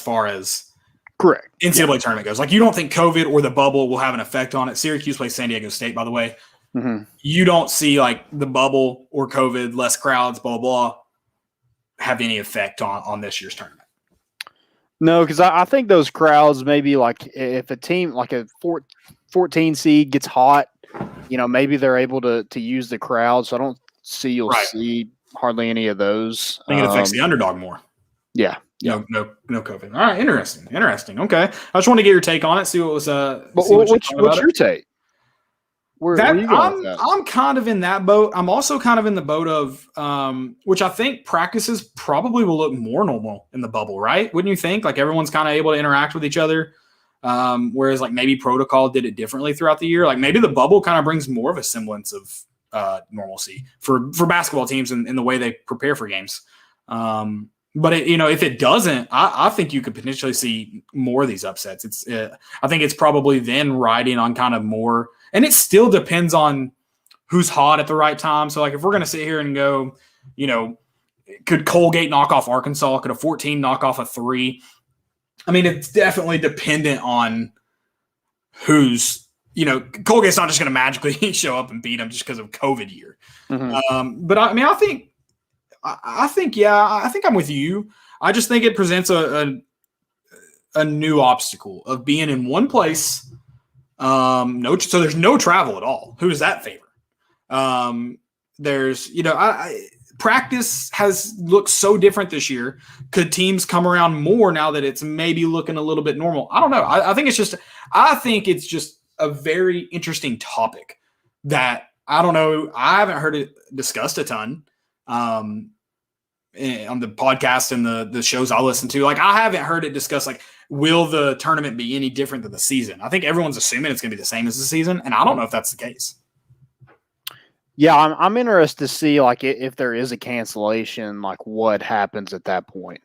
far as correct NCAA tournament goes. Like, you don't think COVID or the bubble will have an effect on it. Syracuse plays San Diego State, by the way. Mm-hmm. You don't see like the bubble or COVID, less crowds, blah, blah, have any effect on this year's tournament. No, because I think those crowds, maybe like if a team like a 14 seed gets hot, maybe they're able to use the crowd. So I don't see you'll see hardly any of those. I think it affects the underdog more. Yeah. No COVID. All right, interesting. Okay, I just want to get your take on it. See what was. What's your take? Where are you going with that? I'm kind of in that boat. I'm also kind of in the boat of, which I think practices probably will look more normal in the bubble, right? Wouldn't you think? Like, everyone's kind of able to interact with each other, whereas like maybe protocol did it differently throughout the year. Like, maybe the bubble kind of brings more of a semblance of normalcy for basketball teams in the way they prepare for games. But if it doesn't, I think you could potentially see more of these upsets. I think it's probably then riding on kind of more, and it still depends on who's hot at the right time. So like, if we're going to sit here and go, could Colgate knock off Arkansas? Could a 14 knock off a 3? I mean, it's definitely dependent on who's, Colgate's not just going to magically show up and beat them just because of COVID year. Mm-hmm. But I mean, I think I'm with you. I just think it presents a new obstacle of being in one place. So there's no travel at all. Who does that favor? There's, practice has looked so different this year. Could teams come around more now that it's maybe looking a little bit normal? I don't know. I think it's just a very interesting topic that I don't know. I haven't heard it discussed a ton. On the podcast and the shows I listen to, like, I haven't heard it discussed, like, will the tournament be any different than the season? I think everyone's assuming it's going to be the same as the season, and I don't know if that's the case. Yeah, I'm interested to see, like, if there is a cancellation, like, what happens at that point.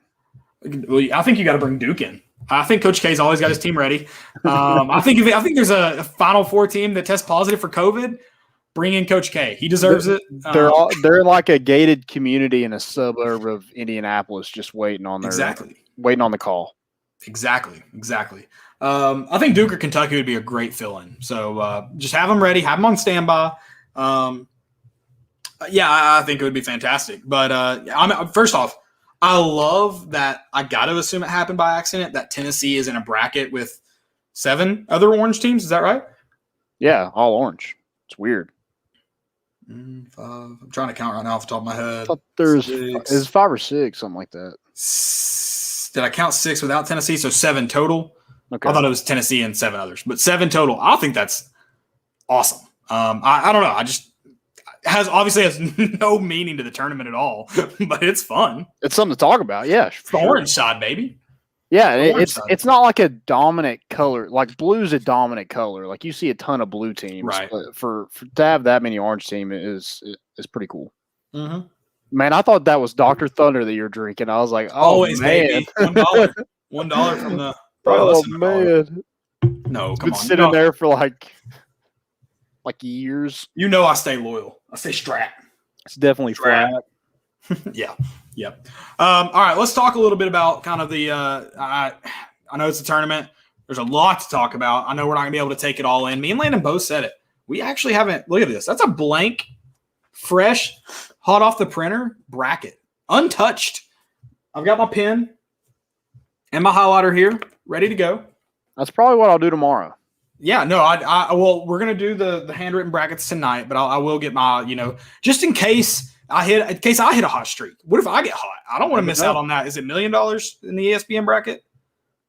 Well, I think you got to bring Duke in. I think Coach K's always got his team ready. I think there's a Final Four team that tests positive for COVID, bring in Coach K. He deserves it. They're like a gated community in a suburb of Indianapolis, just waiting on the call. Exactly. I think Duke or Kentucky would be a great fill-in. So just have them ready, have them on standby. I think it would be fantastic. But first off, I love that. I got to assume it happened by accident that Tennessee is in a bracket with 7 other orange teams. Is that right? Yeah, all orange. It's weird. 5. I'm trying to count right now off the top of my head. I thought there's 5 or 6, something like that. Did I count 6 without Tennessee? So 7 total. Okay. I thought it was Tennessee and 7 others, but 7 total. I think that's awesome. I don't know. Obviously has no meaning to the tournament at all, but it's fun. It's something to talk about. Yeah, it's the orange side, baby. Yeah, it's not like a dominant color. Like, blue's a dominant color. Like, you see a ton of blue teams. Right. But for to have that many orange team is pretty cool. Mm-hmm. Man, I thought that was Dr. Thunder that you're drinking. I was like, oh, always, man. baby. $1 from the. Oh, man. No, it's come been on. Sitting there for like years. I stay loyal. I stay strat. It's definitely flat. Yeah. Yep. All right, let's talk a little bit about kind of the I know it's a tournament. There's a lot to talk about. I know we're not going to be able to take it all in. Me and Landon both said it. We actually haven't – look at this. That's a blank, fresh, hot off the printer bracket. Untouched. I've got my pen and my highlighter here ready to go. That's probably what I'll do tomorrow. Yeah, no, well, we're going to do the handwritten brackets tonight, but I will get my, just in case I hit a hot streak. What if I get hot? I don't want to miss out on that. Is it $1 million in the ESPN bracket?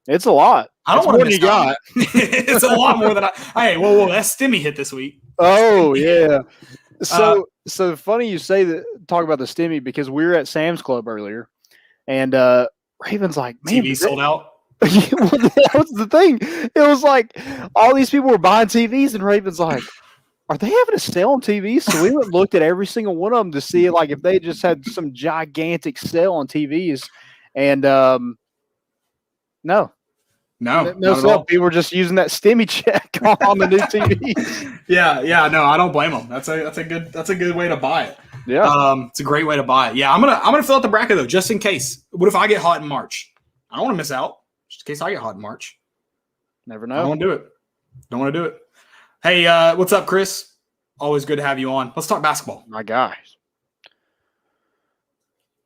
It's a lot. I don't want to miss out. It's a lot more than hey, whoa, that Stimmy hit this week. Oh, yeah. So funny you say that, talk about the Stimmy, because we were at Sam's Club earlier, and Raven's like, man, TV sold out. That was the thing. It was like all these people were buying TVs, and Raven's like, are they having a sale on TVs? So we went and looked at every single one of them to see like if they just had some gigantic sale on TVs. And no sale. People were just using that Stimmy check on the new TVs. Yeah, no, I don't blame them. That's a good way to buy it. Yeah, it's a great way to buy it. Yeah, I'm gonna fill out the bracket though, just in case. What if I get hot in March? I don't want to miss out. just in case I get hot in March. Never I know. don't want to do it. Hey, what's up, Chris? Always good to have you on. Let's talk basketball. My guys.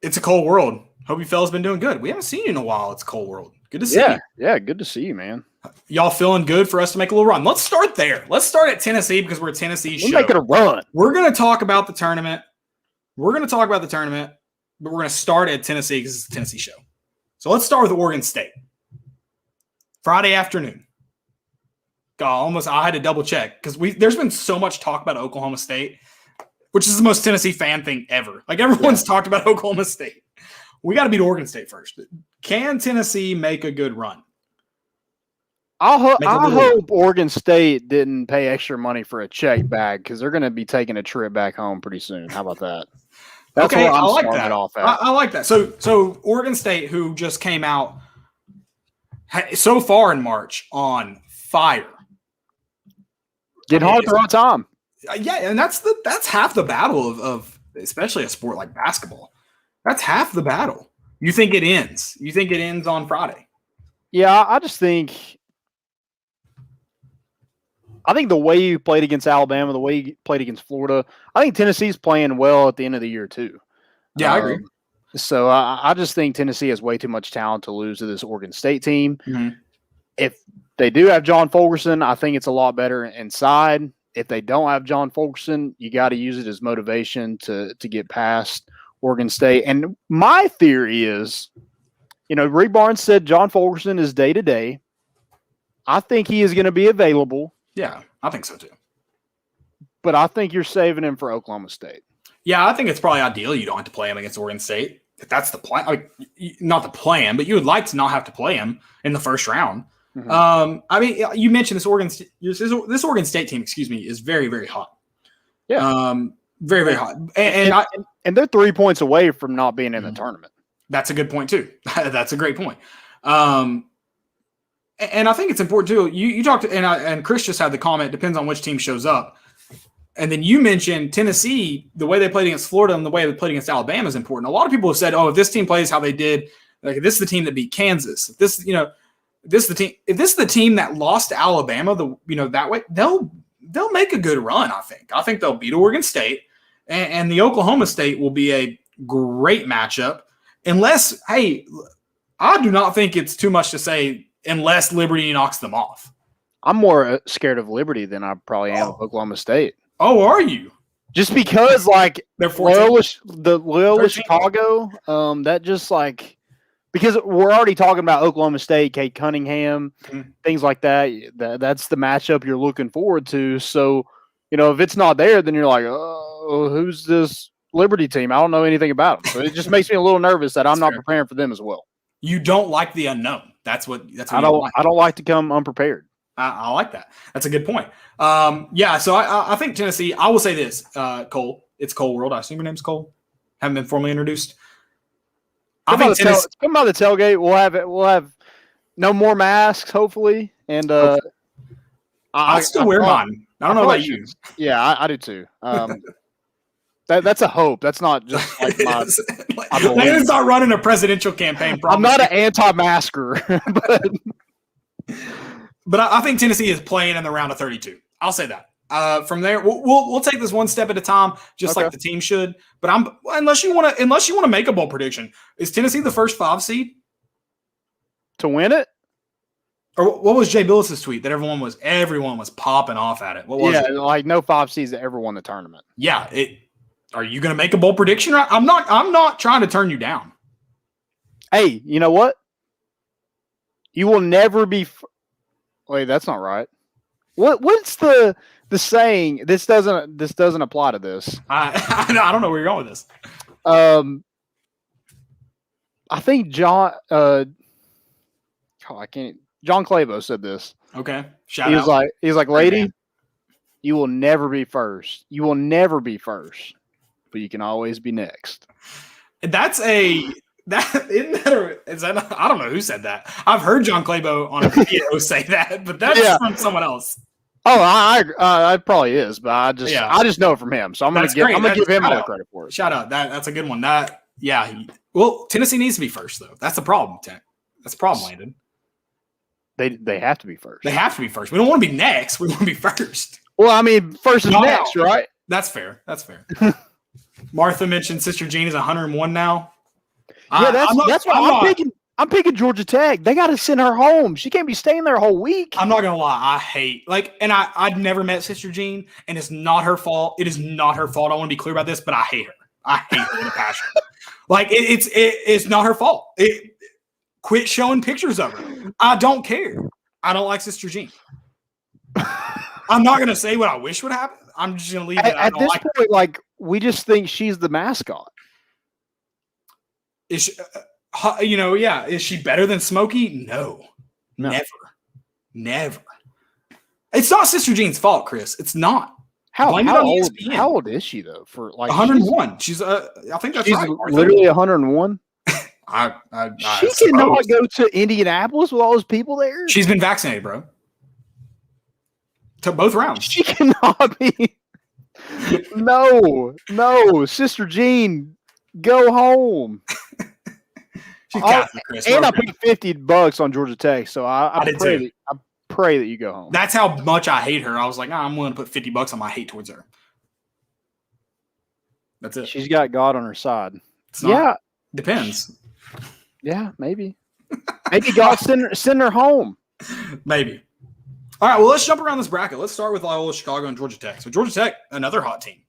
It's a cold world. Hope you fellas been doing good. We haven't seen you in a while. It's a cold world. Good to see you. Yeah, good to see you, man. Y'all feeling good for us to make a little run? Let's start there. Let's start at Tennessee because we're a Tennessee show. We're making a run. We're going to talk about the tournament. But we're going to start at Tennessee because it's a Tennessee show. So let's start with Oregon State. Friday afternoon. God, I had to double check because there's been so much talk about Oklahoma State, which is the most Tennessee fan thing ever. Like everyone's talked about Oklahoma State. We got to beat Oregon State first. Can Tennessee make a good run? I hope Oregon State didn't pay extra money for a check bag because they're going to be taking a trip back home pretty soon. How about that? That's okay, I like that. I like that. So Oregon State, who just came out so far in March on fire, getting hard the wrong time. Yeah, and that's half the battle of especially a sport like basketball. That's half the battle. You think it ends? You think it ends on Friday? Yeah, I think the way you played against Alabama, the way you played against Florida, I think Tennessee's playing well at the end of the year too. Yeah, I agree. So I just think Tennessee has way too much talent to lose to this Oregon State team. Mm-hmm. If they do have John Fulkerson, I think it's a lot better inside. If they don't have John Fulkerson, you got to use it as motivation to get past Oregon State. And my theory is, Rick Barnes said John Fulkerson is day-to-day. I think he is going to be available. Yeah, I think so too. But I think you're saving him for Oklahoma State. Yeah, I think it's probably ideal you don't have to play him against Oregon State. If that's the plan, not the plan, but you would like to not have to play him in the first round. Mm-hmm. You mentioned this Oregon State team, is very, very hot. Yeah. Very, very hot. And they're 3 points away from not being in the tournament. That's a good point too. That's a great point. And I think it's important too. You talked and Chris just had the comment, depends on which team shows up. And then you mentioned Tennessee, the way they played against Florida and the way they played against Alabama is important. A lot of people have said, if this team plays how they did, like this is the team that beat Kansas. If this is the team that lost to Alabama, that way, they'll make a good run, I think. I think they'll beat Oregon State, and the Oklahoma State will be a great matchup. Unless, I do not think it's too much to say unless Liberty knocks them off. I'm more scared of Liberty than I probably am of Oklahoma State. Oh, are you? Just because, they're Loyola Chicago, that just because we're already talking about Oklahoma State, Cade Cunningham, things like that. That's the matchup you're looking forward to. So, if it's not there, then you're like, oh, who's this Liberty team? I don't know anything about them. So it just makes me a little nervous that I'm not preparing for them as well. You don't like the unknown. That's what I don't like to come unprepared. I like that. That's a good point. So I think Tennessee, I will say this, Cole, it's Cole World. I assume your name's Cole. Haven't been formally introduced. Come by the tailgate. We'll have no more masks, hopefully. And I still wear mine. I don't know about you. Yeah, I do too. That's a hope. That's not just my. Landon's not running a presidential campaign. I'm not an anti-masker, but I think Tennessee is playing in the round of 32. I'll say that. From there, we'll take this one step at a time, just like the team should. But unless you want to make a bold prediction, is Tennessee the first 5 seed to win it? Or what was Jay Billis's tweet that everyone was popping off at it? What was it? No 5 seeds that ever won the tournament. Yeah. Are you going to make a bold prediction? I'm not trying to turn you down. Hey, you know what? You will never be. Wait, that's not right. What's the saying? This doesn't apply to this. I don't know where you're going with this. I think John. John Clavo said this. Okay, he was like, lady, you will never be first. You will never be first, but you can always be next. That's I don't know who said that. I've heard John Clavo on a video say that, but that's from someone else. Oh, it probably is, but I just know it from him, so I'm gonna give him all the credit for it. Shout out, that's a good one. Tennessee needs to be first though. That's the problem. That's the problem, Landon. They have to be first. They have to be first. We don't want to be next. We want to be first. Well, I mean, first is Not next, out. right? That's fair. That's fair. Martha mentioned Sister Jean is 101 now. Yeah, that's why I'm picking Georgia Tech. They got to send her home. She can't be staying there a whole week. I'm not gonna lie. I hate I'd never met Sister Jean, and it's not her fault. It is not her fault. I want to be clear about this, but I hate her. I hate her with a passion. Like it's not her fault. Quit showing pictures of her. I don't care. I don't like Sister Jean. I'm not gonna say what I wish would happen. I'm just gonna leave it. At this point, like we just think she's the mascot. Is she, yeah. Is she better than Smokey? No. Never. It's not Sister Jean's fault, Chris. It's not. How old is she though? For like 101. She's I think that's right. Literally 101. She cannot go to Indianapolis with all those people there. She's been vaccinated, bro. To both rounds. She cannot be. No, Sister Jean, go home. She's Catholic, Chris. And I paid $50 on Georgia Tech, so I pray that you go home. That's how much I hate her. I was like, I'm willing to put $50 on my hate towards her. That's it. She's got God on her side. Depends. Yeah, maybe. Maybe God send her home. Maybe. All right, well, let's jump around this bracket. Let's start with Loyola Chicago and Georgia Tech. So Georgia Tech, another hot team.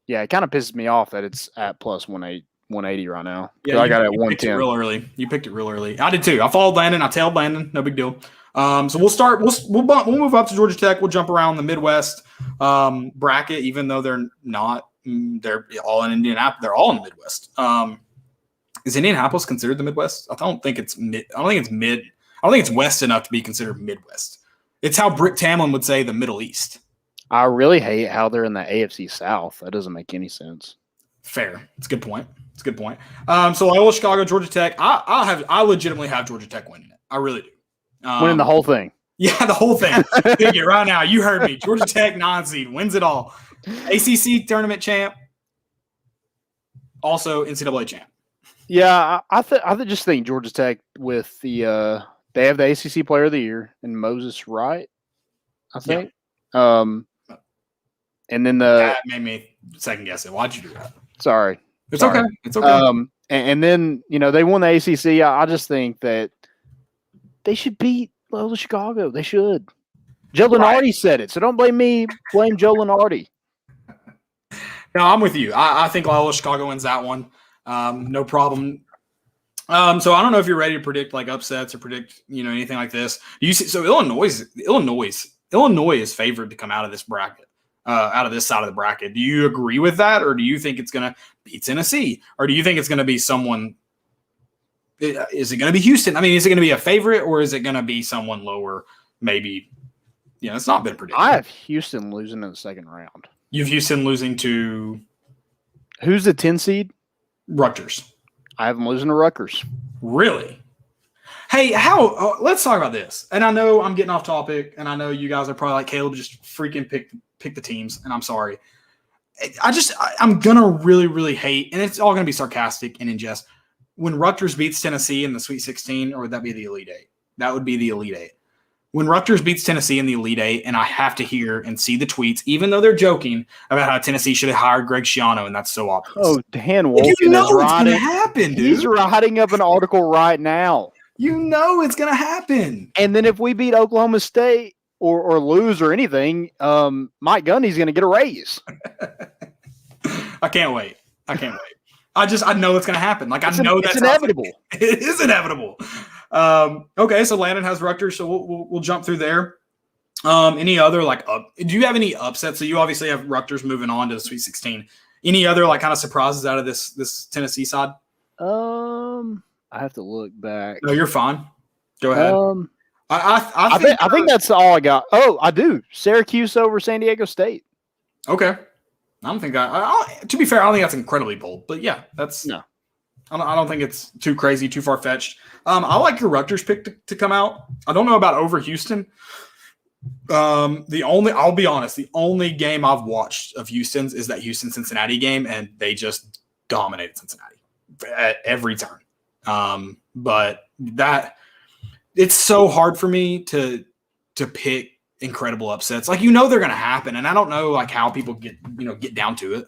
Yeah, it kind of pisses me off that it's at plus 180 right now. Yeah, I got it at 110. You picked it real early. I did too. I followed Landon. I tailed Landon. No big deal. So we'll start. We'll move up to Georgia Tech. We'll jump around the Midwest bracket, even though they're not. They're all in Indianapolis. They're all in the Midwest. Is Indianapolis considered the Midwest? I don't think it's mid. I don't think it's mid. I don't think it's West enough to be considered Midwest. It's how Britt Tamlin would say the Middle East. I really hate how they're in the AFC South. That doesn't make any sense. Fair. It's a good point. So Loyola Chicago, Georgia Tech. I legitimately have Georgia Tech winning it. I really do. Winning the whole thing. Yeah, the whole thing. Pick it right now. You heard me. Georgia Tech 9 seed wins it all. ACC tournament champ. Also NCAA champ. Yeah, I just think Georgia Tech with the they have the ACC Player of the Year in Moses Wright, I think. Yeah. And then that made me second guess it. Why'd you do that? Sorry. It's okay. It's okay. And then they won the ACC. I just think that they should beat Loyola Chicago. They should. Joe Lunardi said it, so don't blame me. Blame Joe Lunardi. No, I'm with you. I think Loyola Chicago wins that one. No problem. So I don't know if you're ready to predict like upsets or predict anything like this. You see, so Illinois is favored to come out of this bracket, out of this side of the bracket. Do you agree with that, or do you think it's going to be Tennessee, or do you think it's going to be someone? Is it going to be Houston? I mean, is it going to be a favorite, or is it going to be someone lower? Maybe. It's not been predicted. I have Houston losing in the second round. You have Houston losing to who's the 10 seed? Rutgers. I have them losing to Rutgers. Really? Hey, let's talk about this. And I know I'm getting off topic, and I know you guys are probably like, Caleb, just freaking pick the teams, and I'm sorry. I'm going to really, really hate, and it's all going to be sarcastic and in jest, when Rutgers beats Tennessee in the Sweet 16, or would that be the Elite Eight? That would be the Elite Eight. When Rutgers beats Tennessee in the Elite Eight, and I have to hear and see the tweets, even though they're joking about how Tennessee should have hired Greg Schiano, and that's so obvious. Oh, Dan Wolfson is going to happen, dude. He's writing up an article right now. You know it's going to happen. And then if we beat Oklahoma State or lose or anything, Mike Gundy's going to get a raise. I can't wait. I know it's going to happen. Like I know that's inevitable. It is inevitable. Okay, so Landon has Rutgers, so we'll jump through there. Any other do you have any upsets? So you obviously have Rutgers moving on to the Sweet 16. Any other kind of surprises out of this Tennessee side? I have to look back. No, you're fine. Go ahead. I think that's all I got. Oh, I do. Syracuse over San Diego State. Okay. I don't think to be fair, I don't think that's incredibly bold, but yeah, that's no. I don't think it's too crazy, too far-fetched. I like your Rutgers pick to come out. I don't know about over Houston. I'll be honest, the only game I've watched of Houston's is that Houston-Cincinnati game, and they just dominated Cincinnati at every turn. But it's so hard for me to pick incredible upsets. Like, they're going to happen, and I don't know like how people get down to it.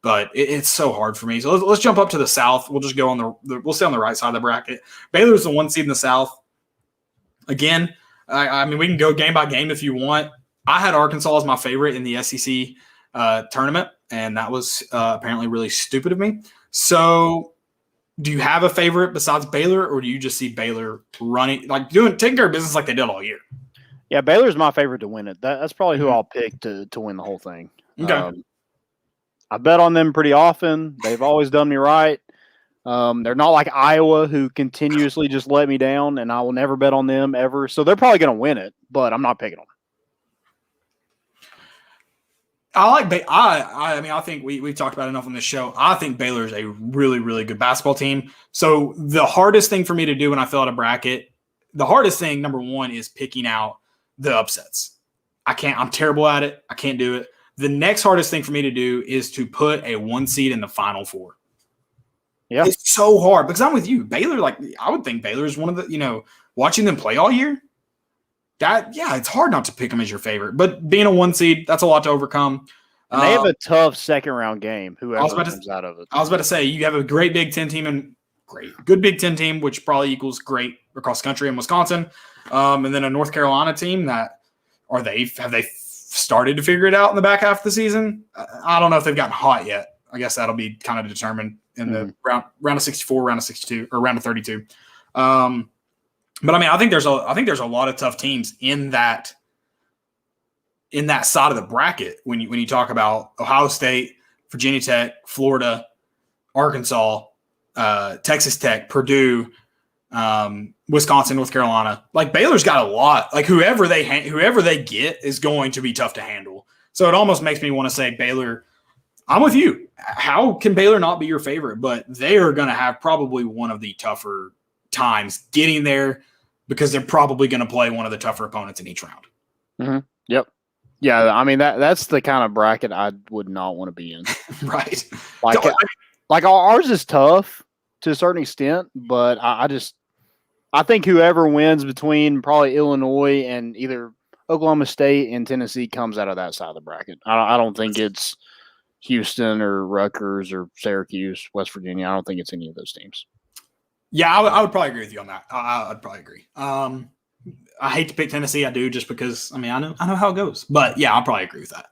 But it's so hard for me. So let's jump up to the South. We'll just go on we'll stay on the right side of the bracket. Baylor's the 1 seed in the South. Again, I mean, we can go game by game if you want. I had Arkansas as my favorite in the SEC tournament, and that was apparently really stupid of me. So do you have a favorite besides Baylor, or do you just see Baylor taking care of business like they did all year? Yeah, Baylor's my favorite to win it. That's probably who I'll pick to win the whole thing. Okay. I bet on them pretty often. They've always done me right. They're not like Iowa, who continuously just let me down, and I will never bet on them ever. So they're probably going to win it, but I'm not picking them. I think we've talked about it enough on this show. I think Baylor is a really, really good basketball team. So the hardest thing for me to do when I fill out a bracket, the hardest thing, number one, is picking out the upsets. I'm terrible at it. I can't do it. The next hardest thing for me to do is to put a 1 seed in the Final Four. Yeah. It's so hard because I'm with you. Baylor, I would think Baylor is one of the, watching them play all year, it's hard not to pick them as your favorite. But being a 1 seed, that's a lot to overcome. And they have a tough second-round game, whoever comes out of it. I was about to say, you have a great Big Ten team and good Big Ten team, which probably equals great across country in Wisconsin. And then a North Carolina team that have they started to figure it out in the back half of the season? I don't know if they've gotten hot yet. I guess that'll be kind of determined in the round of 64, round of 62, or round of 32. But I mean, I think there's a lot of tough teams in that side of the bracket when you talk about Ohio State, Virginia Tech, Florida, Arkansas, Texas Tech, Purdue, Wisconsin, North Carolina. Like, Baylor's got a lot. Like, whoever they get is going to be tough to handle. So it almost makes me want to say Baylor. I'm with you. How can Baylor not be your favorite? But they are going to have probably one of the tougher times getting there because they're probably going to play one of the tougher opponents in each round. Mm-hmm. Yep. Yeah, I mean, that's the kind of bracket I would not want to be in. Right. Like ours is tough to a certain extent, but I think whoever wins between probably Illinois and either Oklahoma State and Tennessee comes out of that side of the bracket. I don't think it's Houston or Rutgers or Syracuse, West Virginia. I don't think it's any of those teams. Yeah, I would probably agree with you on that. I'd probably agree. I hate to pick Tennessee. I do, just because, I mean, I know how it goes. But, yeah, I'll probably agree with that.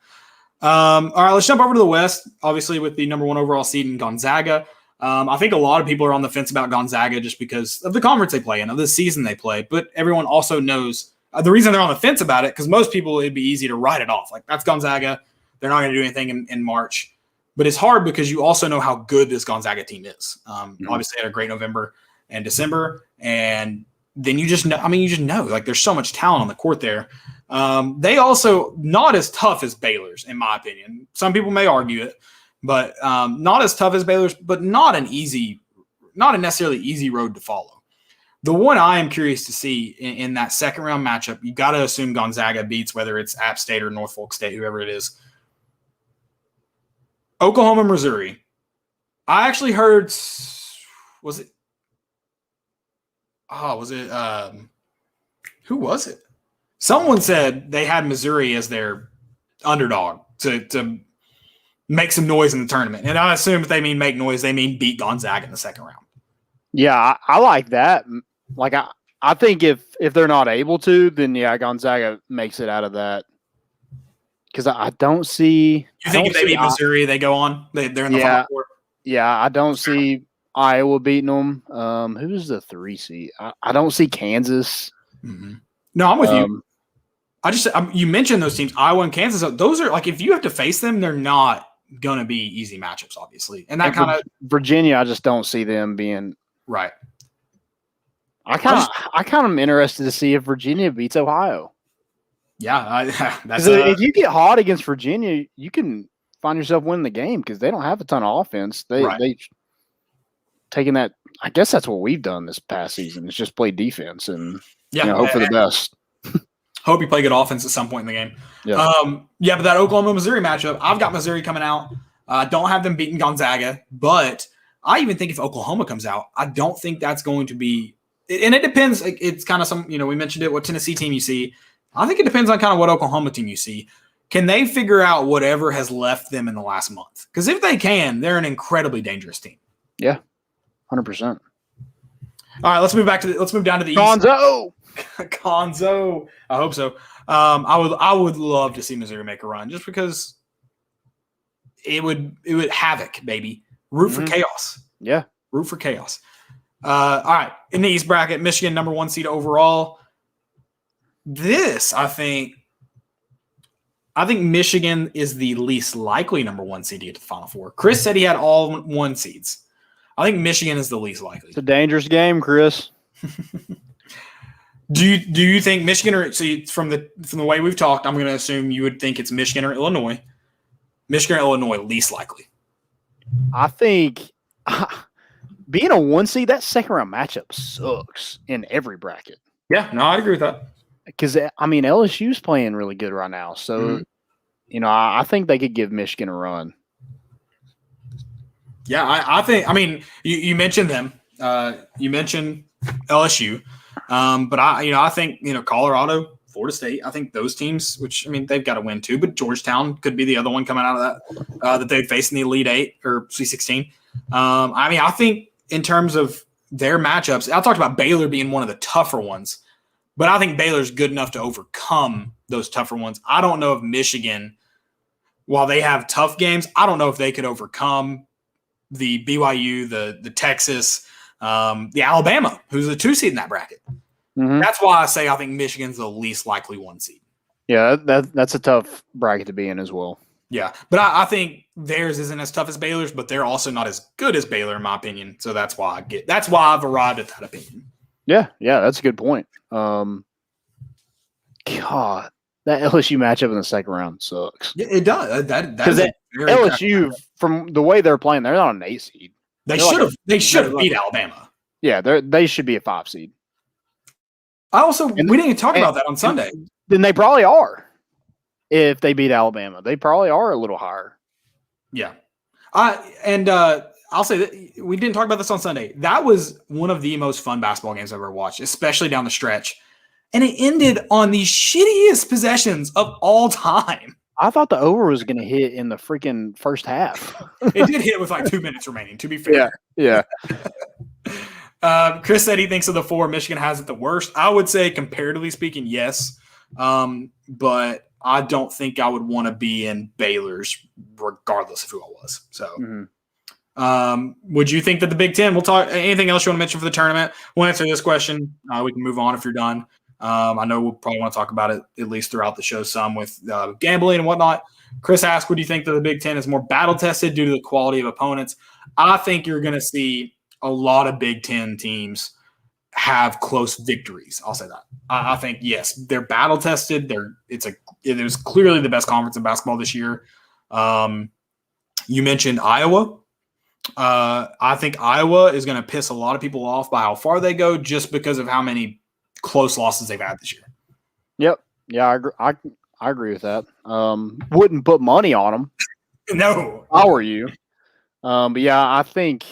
All right, let's jump over to the West, obviously with the number 1 overall seed in Gonzaga. I think a lot of people are on the fence about Gonzaga just because of the conference they play in, of the season they play. But everyone also knows the reason they're on the fence about it, because most people, it'd be easy to write it off. Like, that's Gonzaga. They're not going to do anything in March. But it's hard because you also know how good this Gonzaga team is. Obviously, they had a great November and December. And then you just know, like, there's so much talent on the court there. They also not as tough as Baylor's, in my opinion. Some people may argue it, but not as tough as Baylor's, but not a necessarily easy road to follow. The one I am curious to see in that second round matchup, you got to assume Gonzaga beats, whether it's App State or Norfolk State, whoever it is. Oklahoma, Missouri. I actually heard, who was it? Someone said they had Missouri as their underdog to make some noise in the tournament. And I assume if they mean make noise, they mean beat Gonzaga in the second round. Yeah, I like that. Like, I think if they're not able to, then, yeah, Gonzaga makes it out of that. Because I don't see – You think if they beat Missouri, they go on? They're in the Final Four? Yeah, I don't see Iowa beating them. Who's the 3 seed? I don't see Kansas. Mm-hmm. No, I'm with you. You mentioned those teams, Iowa and Kansas. Those are, like, if you have to face them, they're not going to be easy matchups, obviously. And that kind of – Virginia, I just don't see them being – right. I kind of am interested to see if Virginia beats Ohio. Yeah, if you get hot against Virginia, you can find yourself winning the game because they don't have a ton of offense. They taking that. I guess that's what we've done this past season. It's just play defense and hope for the best. Hope you play good offense at some point in the game. Yeah. But that Oklahoma Missouri matchup, I've got Missouri coming out. Don't have them beating Gonzaga, but I even think if Oklahoma comes out, I don't think that's going to be and it depends. It's kind of we mentioned it, what Tennessee team you see. I think it depends on kind of what Oklahoma team you see. Can they figure out whatever has left them in the last month? Because if they can, they're an incredibly dangerous team. Yeah, 100%. All right, let's move down to the Gonzo. East. Gonzo. I hope so. I would love to see Missouri make a run just because it would havoc, baby. Root for chaos. Yeah. Root for chaos. All right. In the East bracket, Michigan number 1 seed overall. This, I think Michigan is the least likely number 1 seed to get to the Final Four. Chris said he had all 1 seeds. I think Michigan is the least likely. It's a dangerous game, Chris. Do you think Michigan or from the way we've talked, I'm going to assume you would think it's Michigan or Illinois. Michigan or Illinois least likely. I think being a 1 seed, that second round matchup sucks in every bracket. Yeah, no, I agree with that. Because LSU's playing really good right now, so I think they could give Michigan a run. Yeah, I think. You mentioned them. You mentioned LSU, but I think Colorado, Florida State. I think those teams, which they've got to win too. But Georgetown could be the other one coming out of that that they'd face in the Elite Eight or C16. I think in terms of their matchups, I talked about Baylor being one of the tougher ones, but I think Baylor's good enough to overcome those tougher ones. I don't know if Michigan, while they have tough games, I don't know if they could overcome the BYU, the Texas, the Alabama, who's a 2 seed in that bracket. Mm-hmm. That's why I say I think Michigan's the least likely 1 seed. Yeah, that's a tough bracket to be in as well. Yeah, but I think theirs isn't as tough as Baylor's, but they're also not as good as Baylor in my opinion. So that's why I've arrived at that opinion. Yeah, that's a good point. God, that LSU matchup in the second round sucks. Yeah, it does. Because LSU, from the way they're playing, they're not an 8 seed. They should have beat Alabama. Yeah, they should be a 5 seed. We didn't even talk about that on Sunday. Then they probably are. If they beat Alabama, they probably are a little higher. Yeah. I'll say that we didn't talk about this on Sunday. That was one of the most fun basketball games I've ever watched, especially down the stretch. And it ended on the shittiest possessions of all time. I thought the over was going to hit in the freaking first half. It did hit with 2 minutes remaining, to be fair. Yeah. Chris said he thinks of the 4, Michigan has it the worst. I would say, comparatively speaking, yes. But I don't think I would want to be in Baylor's regardless of who I was. So, would you think that the Big Ten, we'll talk anything else you want to mention for the tournament? We'll answer this question. We can move on if you're done. I know we'll probably want to talk about it at least throughout the show some with gambling and whatnot. Chris asked, would you think that the Big Ten is more battle tested due to the quality of opponents? I think you're going to see a lot of Big Ten teams have close victories. I'll say that. I think, yes, they're battle tested. It was clearly the best conference in basketball this year. You mentioned Iowa. I think Iowa is going to piss a lot of people off by how far they go just because of how many close losses they've had this year. Yep. Yeah, I agree with that. Wouldn't put money on them. No. If I were you. But yeah, I think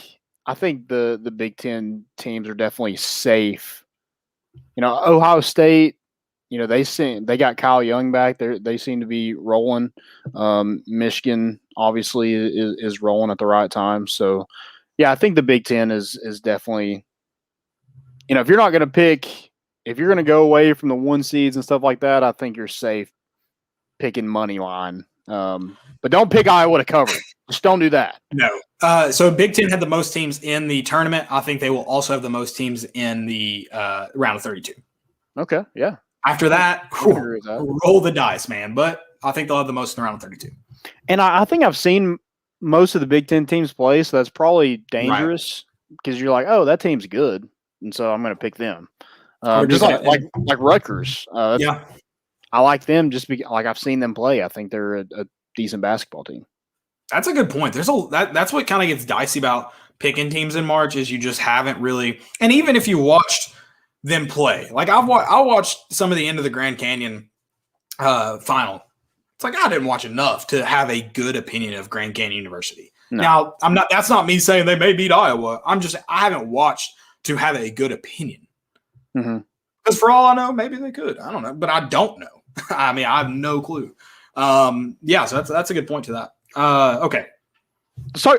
the Big Ten teams are definitely safe. Ohio State, they got Kyle Young back. They seem to be rolling. Michigan obviously is rolling at the right time. So yeah, I think the Big Ten is definitely, if you're not going to pick, if you're going to go away from the 1 seeds and stuff like that, I think you're safe picking money line. But don't pick Iowa to cover. Just don't do that. No. So Big Ten had the most teams in the tournament. I think they will also have the most teams in the round of 32. Okay, yeah. After that, roll the dice, man. But I think they'll have the most in the round of 32. And I think I've seen most of the Big Ten teams play, so that's probably dangerous because you're like, oh, that team's good, and so I'm going to pick them. Just like Rutgers. Yeah. I like them just because I've seen them play. I think they're a decent basketball team. That's a good point. That's what kind of gets dicey about picking teams in March is you just haven't really – and even if you watched them play, I watched some of the end of the Grand Canyon final. It's I didn't watch enough to have a good opinion of Grand Canyon University. No. Now, that's not me saying they may beat Iowa. I haven't watched to have a good opinion. Mm-hmm. Because for all I know, maybe they could. I don't know, but I don't know. I mean, I have no clue. So that's a good point to that. Okay. So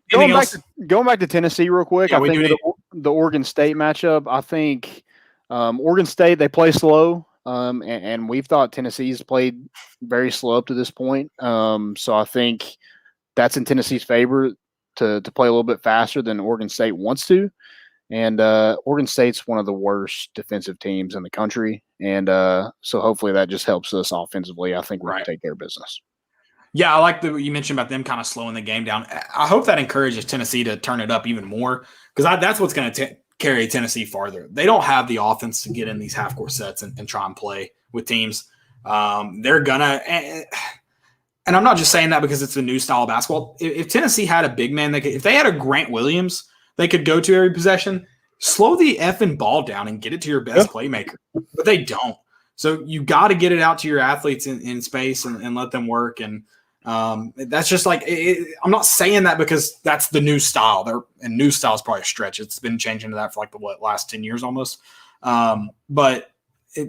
going back to Tennessee real quick, Yeah, I think the Oregon State matchup, I think Oregon State, they play slow, and we've thought Tennessee's played very slow up to this point. So I think that's in Tennessee's favor to play a little bit faster than Oregon State wants to. And Oregon State's one of the worst defensive teams in the country. And so hopefully that just helps us offensively. I think we can take care of business. Yeah, I like what you mentioned about them kind of slowing the game down. I hope that encourages Tennessee to turn it up even more because that's what's going to carry Tennessee farther. They don't have the offense to get in these half-court sets and try and play with teams. They're going to – and I'm not just saying that because it's a new style of basketball. If Tennessee had a big man, if they had a Grant Williams they could go to every possession, slow the effing ball down and get it to your best playmaker. But they don't. So you got to get it out to your athletes in space and let them work. And that's just like I'm not saying that because that's the new style. And new style is probably a stretch. It's been changing to that for like the last 10 years almost. But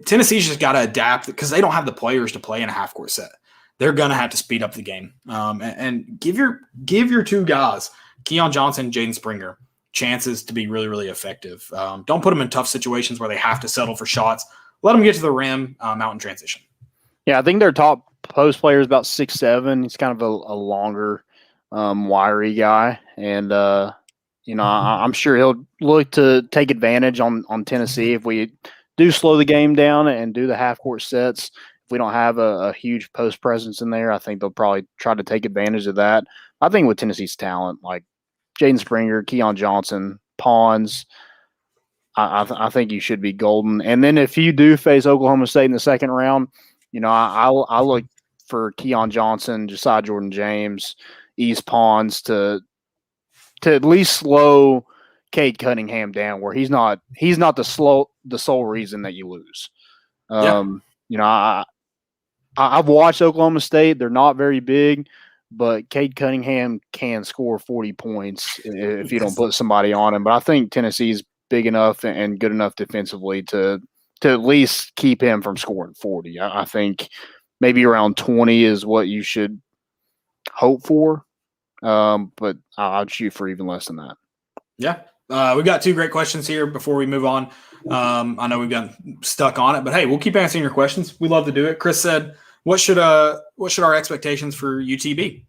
Tennessee's just got to adapt because they don't have the players to play in a half-court set. They're gonna have to speed up the game and give your two guys, Keon Johnson, Jaden Springer, chances to be really, really effective. Don't put them in tough situations where they have to settle for shots. Let them get to the rim out in transition. Yeah, I think their top post player is about 6'7". He's kind of a longer, wiry guy. And, I'm sure he'll look to take advantage on Tennessee if we do slow the game down and do the half-court sets. If we don't have a huge post presence in there, I think they'll probably try to take advantage of that. I think with Tennessee's talent, like Jaden Springer, Keon Johnson, Pawns, I think you should be golden. And then if you do face Oklahoma State in the second round, I look for Keon Johnson, Josiah Jordan-James, East Pawns to at least slow Cade Cunningham down where he's not the sole reason that you lose. I've watched Oklahoma State. They're not very big, but Cade Cunningham can score 40 points if you don't put somebody on him. But I think Tennessee's big enough and good enough defensively to at least keep him from scoring 40. I think maybe around 20 is what you should hope for, but I'd shoot for even less than that. Yeah. We've got two great questions here before we move on. I know we've gotten stuck on it, but hey, we'll keep answering your questions. We love to do it. Chris said, what should our expectations for UT be?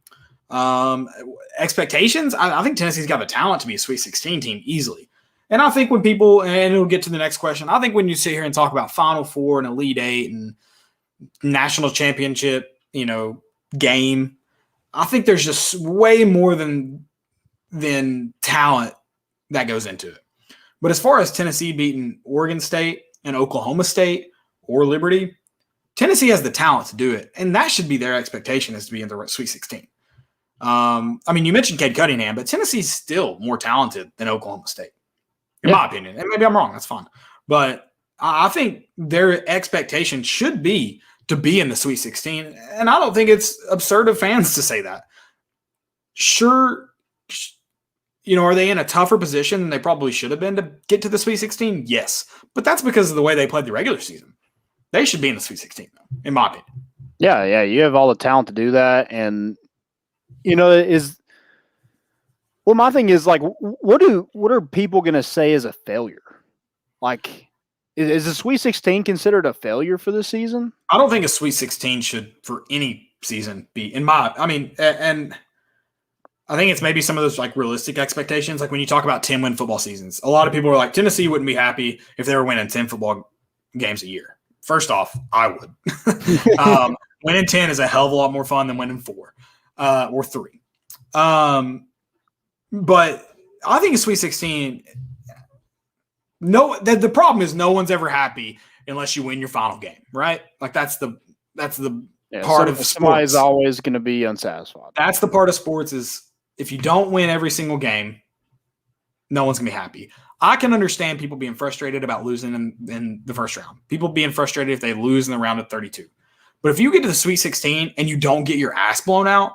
Expectations? I think Tennessee's got the talent to be a Sweet 16 team easily. And I think when people, and it'll get to the next question, I think when you sit here and talk about Final Four and Elite Eight and national championship, game, I think there's just way more than talent that goes into it. But as far as Tennessee beating Oregon State and Oklahoma State or Liberty, Tennessee has the talent to do it. And that should be their expectation, is to be in the Sweet 16. You mentioned Cade Cunningham, but Tennessee's still more talented than Oklahoma State, in my opinion. And maybe I'm wrong. That's fine. But I think their expectation should be to be in the Sweet 16. And I don't think it's absurd of fans to say that. Sure, are they in a tougher position than they probably should have been to get to the Sweet 16? Yes. But that's because of the way they played the regular season. They should be in the Sweet 16, though, in my opinion. Yeah, you have all the talent to do that. And, my thing is, like, what are people going to say is a failure? Like, is the Sweet 16 considered a failure for this season? I don't think a Sweet 16 should, for any season, be, and I think it's maybe some of those like realistic expectations. Like when you talk about 10-win football seasons, a lot of people are like, Tennessee wouldn't be happy if they were winning 10 football games a year. First off, I would. Winning 10 is a hell of a lot more fun than winning 4 or 3. But I think a Sweet 16, the problem is no one's ever happy unless you win your final game, right? Like that's the part of sports. Somebody's always going to be unsatisfied. That's the part of sports is if you don't win every single game, no one's going to be happy. I can understand people being frustrated about losing in the first round. People being frustrated if they lose in the round of 32. But if you get to the Sweet 16 and you don't get your ass blown out,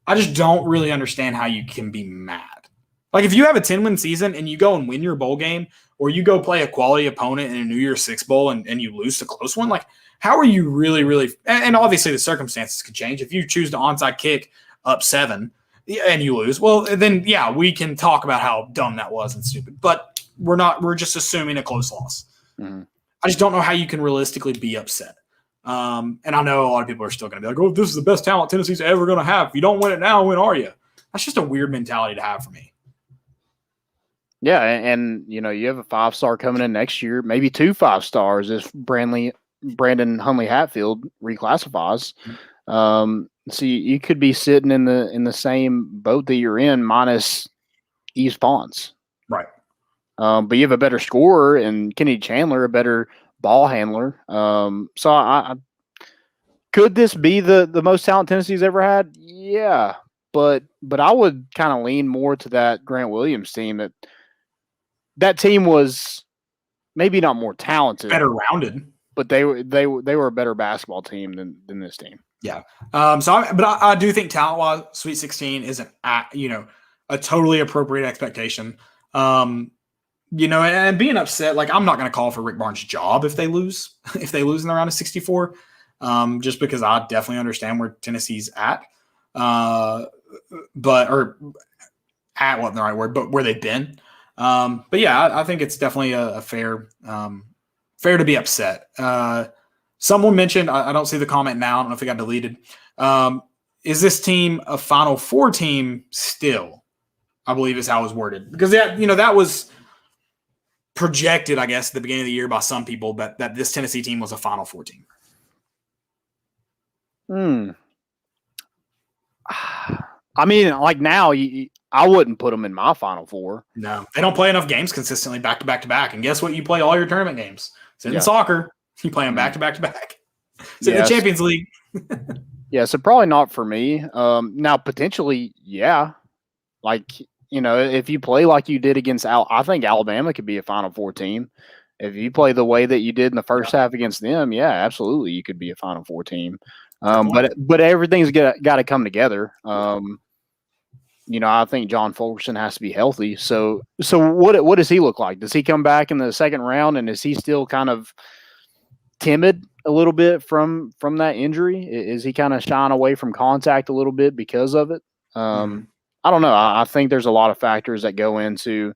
I just don't really understand how you can be mad. Like if you have a 10-win season and you go and win your bowl game, or you go play a quality opponent in a New Year's Six bowl and you lose a close one, like how are you really and obviously the circumstances could change. If you choose to onside kick up 7 and you lose, well then yeah, we can talk about how dumb that was and stupid. But we're just assuming a close loss. Mm-hmm. I just don't know how you can realistically be upset. And I know a lot of people are still going to be like, oh, this is the best talent Tennessee's ever going to have. If you don't win it now, when are you? That's just a weird mentality to have for me. Yeah, and you have a 5-star coming in next year, maybe 2 5-stars if Brandon Hunley Hatfield reclassifies. So you could be sitting in the same boat that you're in, minus Yves Pons. Right. But you have a better scorer and Kenny Chandler, a better ball handler. So I could this be the most talent Tennessee's ever had? Yeah, but I would kind of lean more to that Grant Williams team. That team was maybe not more talented, better rounded, but they were a better basketball team than this team. Yeah. I do think talent-wise, Sweet 16 isn't a totally appropriate expectation. And being upset, like I'm not going to call for Rick Barnes' job if they lose in the round of 64, just because I definitely understand where Tennessee's at, or at wasn't the right word, but where they've been. But yeah, I think it's definitely a fair to be upset. Someone mentioned, I don't see the comment now, I don't know if it got deleted. Is this team a Final Four team still? I believe is how it was worded. Because that was projected, I guess, at the beginning of the year by some people that this Tennessee team was a Final Four team. I mean, like now, I wouldn't put them in my Final Four. No, they don't play enough games consistently back to back to back. And guess what? You play all your tournament games. So in soccer, you play them back to back to back. So in the Champions League. Yeah, so probably not for me. Now, potentially, yeah. Like, if you play like you did against I think Alabama could be a Final Four team. If you play the way that you did in the first half against them, yeah, absolutely, you could be a Final Four team. But everything's got to come together. I think John Fulkerson has to be healthy. So what does he look like? Does he come back in the second round, and is he still kind of timid a little bit from that injury? Is he kind of shying away from contact a little bit because of it? I don't know. I think there's a lot of factors that go into,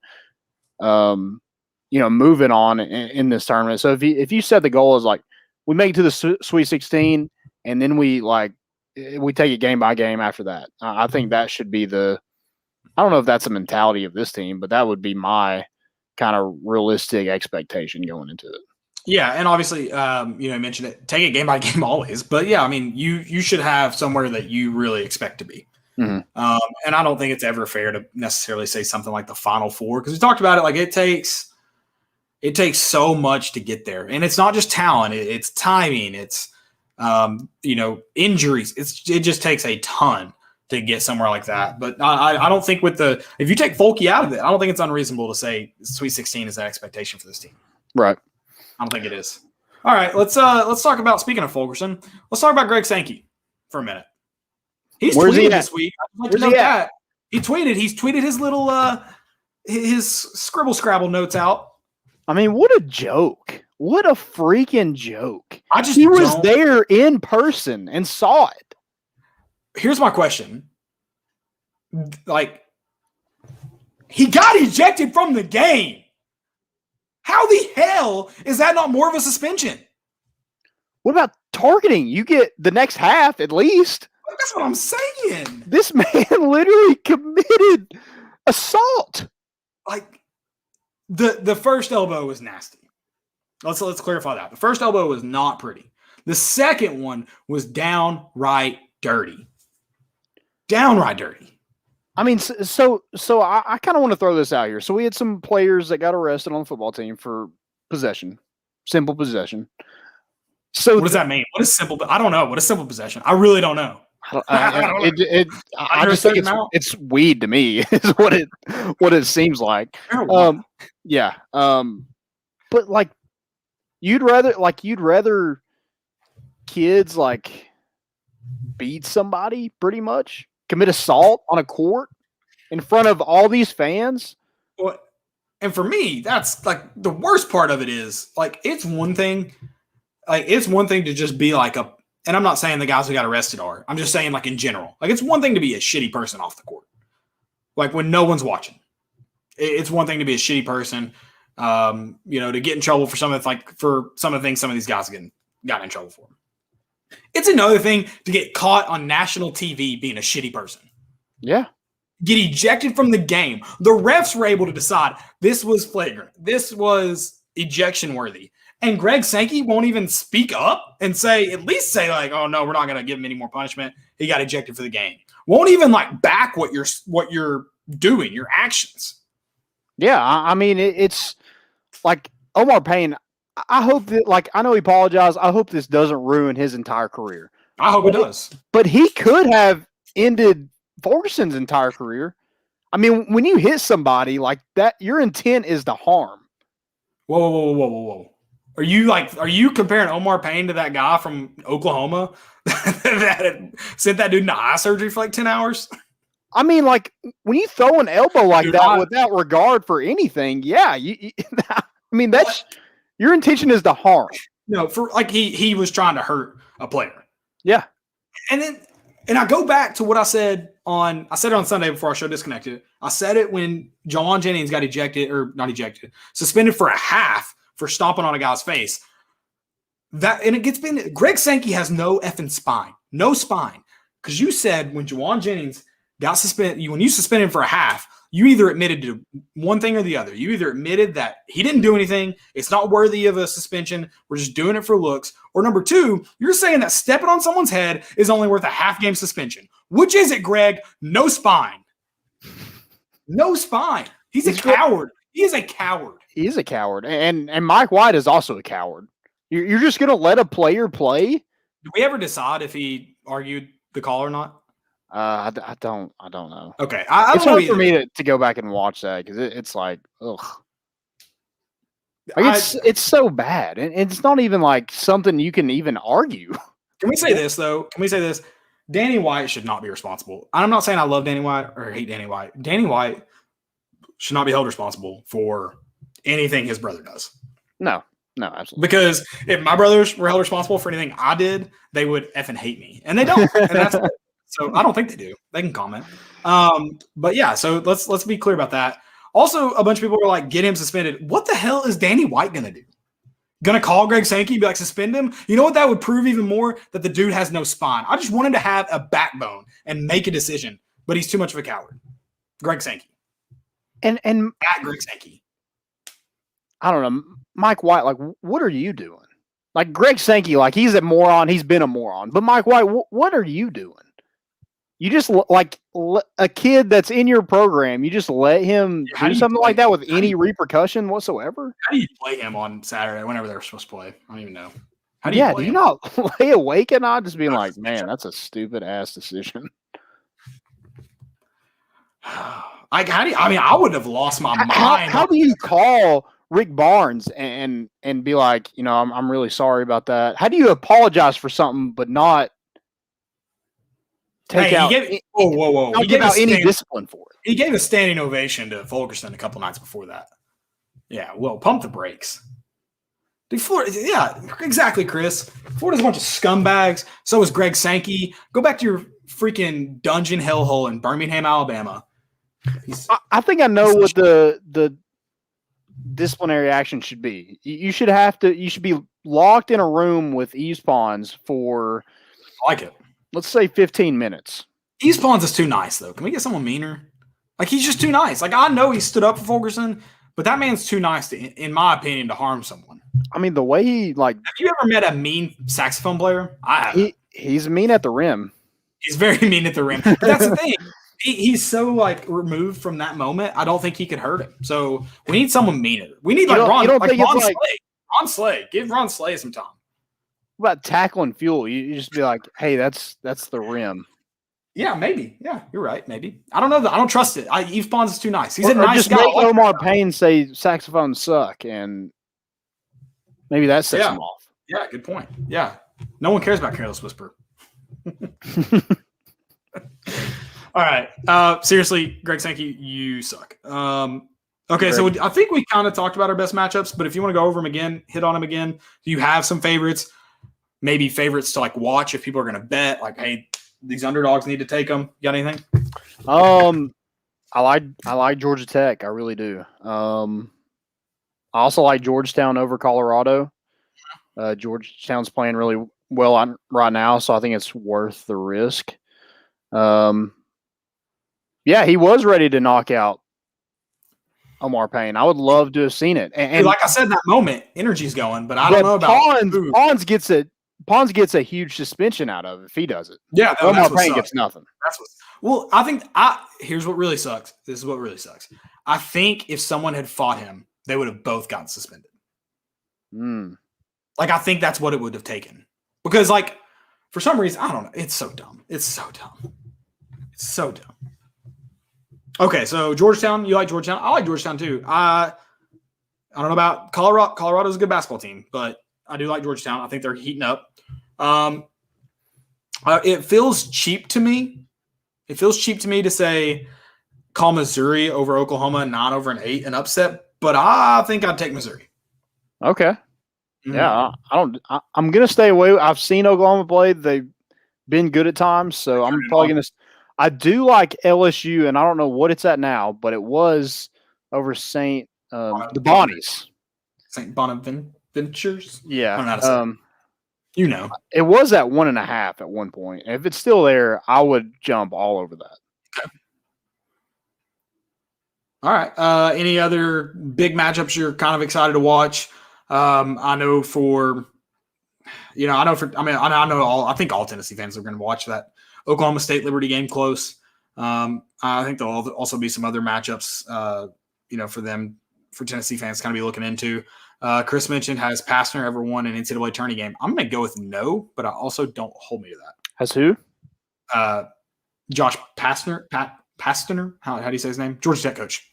moving on in this tournament. So if you said the goal is like we make it to the Sweet 16 and then we take it game by game after that, I think that should be I don't know if that's the mentality of this team, but that would be my kind of realistic expectation going into it. Yeah, and obviously, you mentioned it, take it game by game always. But yeah, I mean, you should have somewhere that you really expect to be. Mm-hmm. And I don't think it's ever fair to necessarily say something like the Final Four, because we talked about it. Like it takes so much to get there, and it's not just talent; it's timing, it's injuries. It just takes a ton to get somewhere like that. But I don't think if you take Folky out of it, I don't think it's unreasonable to say Sweet 16 is that expectation for this team. Right. I don't think it is. All right, let's talk about, speaking of Fulkerson, let's talk about Greg Sankey for a minute. He's tweeted this week. I'd like to note that. He's tweeted his little his scribble scrabble notes out. I mean, what a joke. What a freaking joke. He was there in person and saw it. Here's my question. Like, he got ejected from the game. How the hell is that not more of a suspension? What about targeting? You get the next half at least. That's what I'm saying. This man literally committed assault. Like, the first elbow was nasty. Let's clarify that. The first elbow was not pretty. The second one was downright dirty. Downright dirty. I mean, so I kind of want to throw this out here. So we had some players that got arrested on the football team for possession, simple possession. So what does that mean? What is simple? I don't know. What is simple possession? I really don't know. I just think it's weed to me is what it seems like. Yeah. But like you'd rather kids like beat somebody, pretty much commit assault on a court, in front of all these fans. Well, and for me, that's like the worst part of it is like it's one thing to just be like and I'm not saying the guys who got arrested are. I'm just saying like in general. Like it's one thing to be a shitty person off the court. Like when no one's watching. It's one thing to be a shitty person, to get in trouble for some of the things some of these guys got in trouble for. It's another thing to get caught on national TV being a shitty person. Yeah. Get ejected from the game. The refs were able to decide this was flagrant. This was ejection worthy. And Greg Sankey won't even speak up and at least say like, oh no, we're not going to give him any more punishment. He got ejected for the game. Won't even like back what you're doing, your actions. Yeah. I mean, it's like Omar Payne. I hope that, like, I know he apologized. I hope this doesn't ruin his entire career. I hope it does. But he could have ended Ferguson's entire career. I mean, when you hit somebody like that, your intent is to harm. Whoa. Are you comparing Omar Payne to that guy from Oklahoma that sent that dude into eye surgery for like 10 hours? I mean, like, when you throw an elbow like that without regard for anything, yeah. I mean, that's your intention is to harm. No, for like he was trying to hurt a player. Yeah. And I go back to what I said on Sunday before our show disconnected. I said it when Juwan Jennings got suspended for a half for stomping on a guy's face. Greg Sankey has no effing spine. No spine. Because you said when Juwan Jennings got suspended, when you suspended him for a half, you either admitted to one thing or the other. You either admitted that he didn't do anything, it's not worthy of a suspension, we're just doing it for looks, or number two, you're saying that stepping on someone's head is only worth a half-game suspension. Which is it, Greg? No spine. No spine. He's a coward. He is a coward. He is a coward. And Mike White is also a coward. You're just going to let a player play? Did we ever decide if he argued the call or not? I don't know. Okay, it's hard for me to go back and watch that because it's like, ugh. Like it's so bad, and it's not even like something you can even argue. Can we say this though? Danny White should not be responsible. I'm not saying I love Danny White or hate Danny White. Danny White should not be held responsible for anything his brother does. No, absolutely. Because if my brothers were held responsible for anything I did, they would effing hate me, and they don't. And that's so I don't think they do. They can comment. But yeah, so let's be clear about that. Also, a bunch of people were like, get him suspended. What the hell is Danny White going to do? Going to call Greg Sankey, be like, suspend him? You know what that would prove even more? That the dude has no spine. I just want him to have a backbone and make a decision, but he's too much of a coward. Greg Sankey. And at Greg Sankey. I don't know. Mike White, like, what are you doing? Like, Greg Sankey, like, he's a moron. He's been a moron. But Mike White, what are you doing? You just like a kid that's in your program. You just let him do something like that with any repercussion whatsoever. How do you play him on Saturday whenever they're supposed to play? I don't even know. Do you not lay awake at night just being like, man, that's a stupid ass decision. I would have lost my mind. How do you call Rick Barnes and be like, I'm really sorry about that? How do you apologize for something but not whoa. He gave out any discipline for it? He gave a standing ovation to Fulkerson a couple nights before that. Yeah, well, pump the brakes. Dude, Florida, yeah, exactly, Chris. Florida's a bunch of scumbags. So is Greg Sankey. Go back to your freaking dungeon hellhole in Birmingham, Alabama. I think I know what the disciplinary action should be. You should be locked in a room with Eves Pons for, I like it, let's say 15 minutes. Eves Pons is too nice, though. Can we get someone meaner? Like, he's just too nice. Like, I know he stood up for Fulkerson, but that man's too nice, in my opinion, to harm someone. I mean, the way he, like... Have you ever met a mean saxophone player? I haven't. He's mean at the rim. He's very mean at the rim. But that's the thing. He's so, like, removed from that moment, I don't think he could hurt him. So, we need someone meaner. We need, like, Ron Slay. Ron Slay. Give Ron Slay some time. What about tackling fuel? You just be like, hey, that's the rim. Yeah, maybe. Yeah, you're right. Maybe. I don't know. I don't trust it. Eves Pons is too nice. He's a nice guy. Make Omar Payne say saxophones suck, and maybe that sets him off. Yeah, good point. Yeah. No one cares about Careless Whisper. All right. Seriously, Greg Sankey, you suck. Okay, so I think we kind of talked about our best matchups, but if you want to go over them again, hit on them again. Do you have some favorites? Maybe favorites to like watch if people are going to bet. Like, hey, these underdogs need to take them. You got anything? I like Georgia Tech. I really do. I also like Georgetown over Colorado. Georgetown's playing really well right now, so I think it's worth the risk. Yeah, he was ready to knock out Omar Payne. I would love to have seen it. And like I said in that moment, energy's going, but I don't know about Pons gets a huge suspension out of it if he does it. Yeah, Omar Payne gets nothing. I think here's what really sucks. This is what really sucks. I think if someone had fought him, they would have both gotten suspended. Like, I think that's what it would have taken. Because, like, for some reason, I don't know. It's so dumb. It's so dumb. It's so dumb. Okay, so Georgetown, you like Georgetown? I like Georgetown too. I don't know about Colorado. Colorado's a good basketball team, but I do like Georgetown. I think they're heating up. It feels cheap to me. It feels cheap to me to say call Missouri over Oklahoma, 9 over an 8, an upset, but I think I'd take Missouri. Okay. Mm-hmm. Yeah, I'm gonna stay away. I've seen Oklahoma play. They've been good at times, so I'm probably gonna. I do like LSU, and I don't know what it's at now, but it was over the Bonnies. St. Bonaventures? Yeah. I don't know how to say it. It was at 1.5 at one point. If it's still there, I would jump all over that. Okay. All right. Any other big matchups you're kind of excited to watch? I think all Tennessee fans are going to watch that Oklahoma State Liberty game close. I think there'll also be some other matchups, for Tennessee fans to kind of be looking into. Chris mentioned, has Pastner ever won an NCAA tourney game? I'm going to go with no, but I also don't hold me to that. Has who? Josh Pastner. Pastner? How do you say his name? Georgia Tech coach.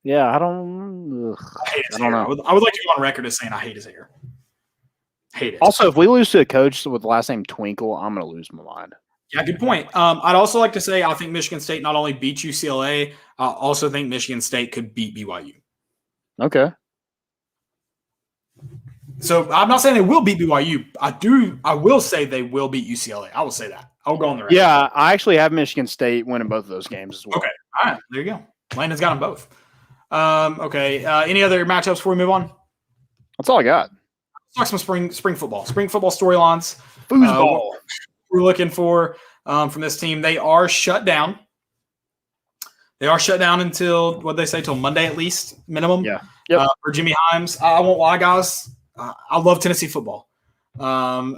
Yeah, I don't. I hate his hair. I would like to go on record as saying I hate his hair. Hate it. Also, if we lose to a coach with the last name Twinkle, I'm going to lose my mind. Yeah, good point. I'd also like to say I think Michigan State not only beat UCLA, I also think Michigan State could beat BYU. Okay. So I'm not saying they will beat BYU. I will say they will beat UCLA. I will say that. I'll go on the record. Yeah, I actually have Michigan State winning both of those games as well. Okay. All right. There you go. Landon's got them both. Okay. Any other matchups before we move on? That's all I got. Let's talk some spring football. Spring football storylines. Foosball. We're looking for from this team. They are shut down. They are shut down until, what they say, till Monday at least, minimum. Yeah. Yep. For Jimmy Himes. I won't lie, guys. I love Tennessee football. I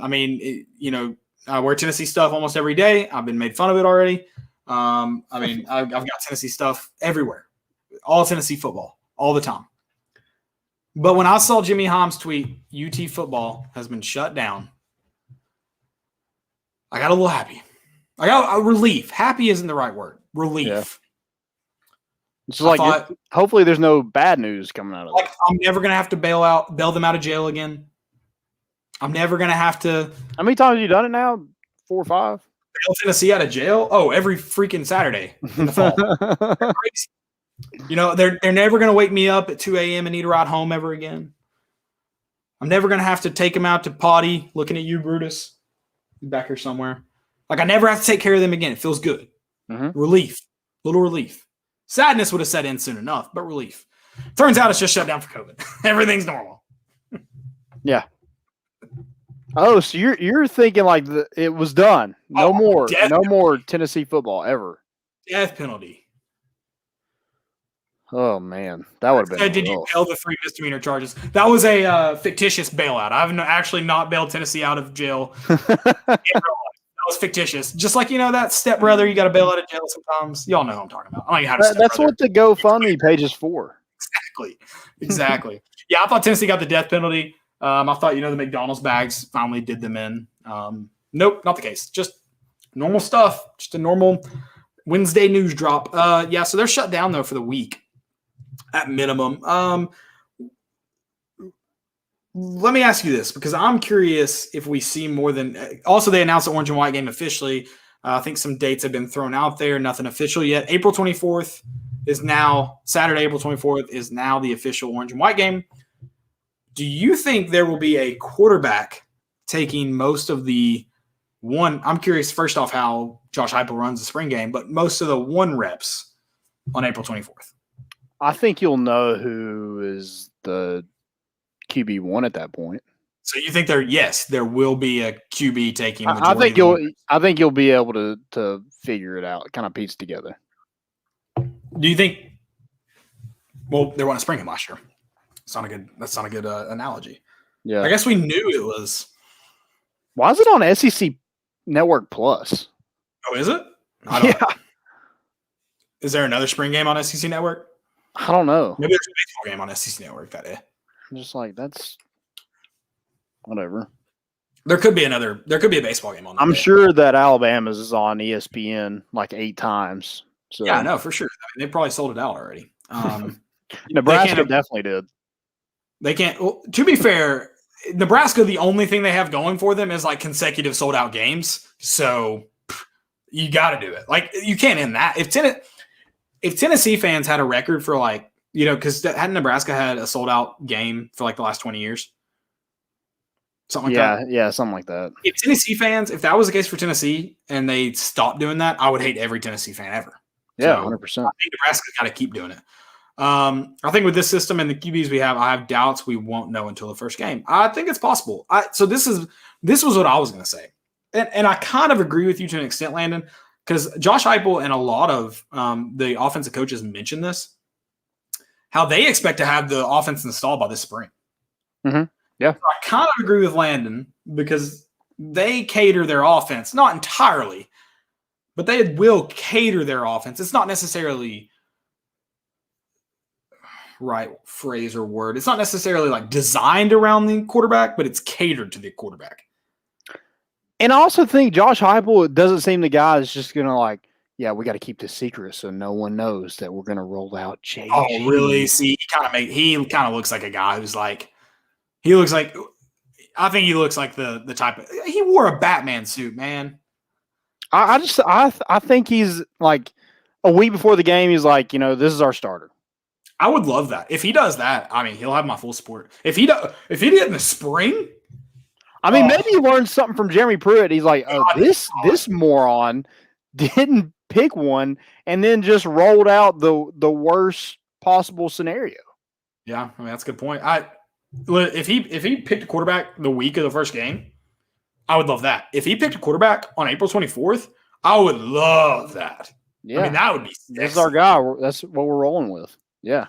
wear Tennessee stuff almost every day. I've been made fun of it already. I've got Tennessee stuff everywhere. All Tennessee football, all the time. But when I saw Jimmy Himes tweet, UT football has been shut down, I got a little happy. I got a relief. Happy isn't the right word. Relief. Yeah. It's like hopefully there's no bad news coming out of it. I'm never gonna have to bail them out of jail again. I'm never gonna have to. How many times have you done it now? 4 or 5? Bail Tennessee out of jail? Oh, every freaking Saturday in the fall. They're crazy. They're never gonna wake me up at 2 a.m. and need a ride home ever again. I'm never gonna have to take them out to potty. Looking at you, Brutus, back here somewhere. I never have to take care of them again. It feels good. Mm-hmm. Relief, little relief. Sadness would have set in soon enough, but relief. Turns out it's just shut down for COVID. Everything's normal. Yeah. Oh, so you're thinking it was done. No more Tennessee football ever. Death penalty. Oh man, that would have been. Did you bail the 3 misdemeanor charges? That was a fictitious bailout. I've actually not bailed Tennessee out of jail. That was fictitious. Just like that stepbrother, you got to bail out of jail sometimes. Y'all know who I'm talking about. I don't know how to. That's what the GoFundMe page is for. Exactly. Yeah, I thought Tennessee got the death penalty. I thought the McDonald's bags finally did them in. Nope, not the case. Just normal stuff. Just a normal Wednesday news drop. Yeah, so they're shut down though for the week at minimum. Let me ask you this, because I'm curious if we see more than – also, they announced the orange and white game officially. I think some dates have been thrown out there, nothing official yet. April 24th is now, Saturday, April 24th is now the official orange and white game. Do you think there will be a quarterback taking most of the one? I'm curious, first off, how Josh Heupel runs the spring game, but most of the one reps on April 24th. I think you'll know who is the QB1 at that point. So you think there will be a QB taking I majority? I think you'll be able to figure it out, kind of piece together. Do you think? Well, they won a spring game last year. That's not a good analogy. Yeah, I guess we knew it was. Why is it on SEC Network Plus? Oh, is it? Yeah. Is there another spring game on SEC Network? I don't know. Maybe there's a baseball game on SEC Network that day. I'm just like, that's whatever. There could be a baseball game on that I'm day. sure that Alabama's is on ESPN like 8 times. So Yeah, no, for sure. I mean, they probably sold it out already. Nebraska definitely did. They can't. Well, to be fair, Nebraska, the only thing they have going for them is like consecutive sold out games. So you got to do it. Like you can't end that. If Tennessee fans had a record for like, because hadn't Nebraska had a sold out game for like the last 20 years? Something like that. Yeah, something like that. If Tennessee fans, if that was the case for Tennessee and they stopped doing that, I would hate every Tennessee fan ever. Yeah, so 100%. I think Nebraska's got to keep doing it. I think with this system and the QBs we have, I have doubts we won't know until the first game. I think it's possible. So this was what I was going to say. And I kind of agree with you to an extent, Landon, because Josh Heupel and a lot of the offensive coaches mentioned this, how they expect to have the offense installed by this spring. Mm-hmm. Yeah. So I kind of agree with Landon because they cater their offense, not entirely, but they will cater their offense. It's not necessarily right phrase or word. It's not necessarily like designed around the quarterback, but it's catered to the quarterback. And I also think Josh Heupel doesn't seem the guy that's just going to like, yeah, we got to keep this secret so no one knows that we're going to roll out JG. Oh, really? See, he kind of looks like a guy who's like, I think he looks like the type of, he wore a Batman suit, man. I think he's like a week before the game. He's like, this is our starter. I would love that. If he does that, I mean, he'll have my full support. If he did it in the spring, I mean, maybe he learned something from Jeremy Pruitt. He's like, this moron didn't pick one and then just rolled out the worst possible scenario. Yeah, I mean that's a good point. If he picked a quarterback the week of the first game, I would love that. If he picked a quarterback on April 24th, I would love that. Yeah, I mean that would be sexy. This is our guy. That's what we're rolling with. Yeah.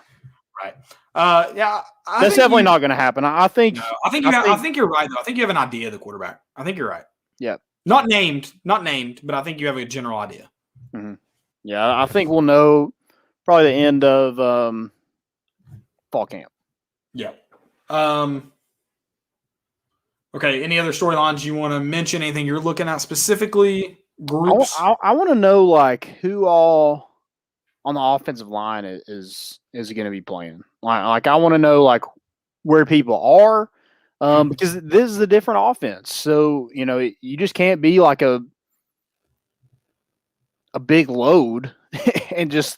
Right. Yeah. That's definitely not going to happen. I think you're right though. I think you have an idea of the quarterback. I think you're right. Yeah. Not named, but I think you have a general idea. Mm-hmm. Yeah, I think we'll know probably the end of fall camp. Yeah. Okay. Any other storylines you want to mention? Anything you're looking at specifically? Groups. I want to know like who all on the offensive line is going to be playing. Like I want to know like where people are, because this is a different offense. So you just can't be like a big load and just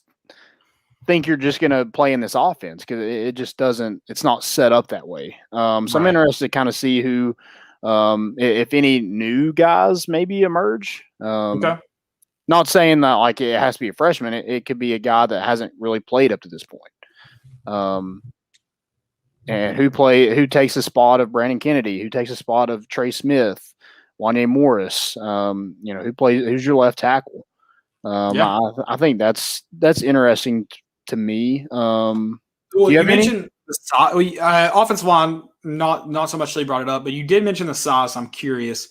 think you're just going to play in this offense because it just doesn't. It's not set up that way. So I'm interested to kind of see who, if any new guys maybe emerge. Okay. Not saying that like it has to be a freshman. It could be a guy that hasn't really played up to this point. And who takes the spot of Brandon Kennedy, who takes the spot of Trey Smith, Wanye Morris, who's your left tackle. I think that's interesting to me. Well, you mentioned the size, offensive line, not so much they brought it up, but you did mention the size. I'm curious.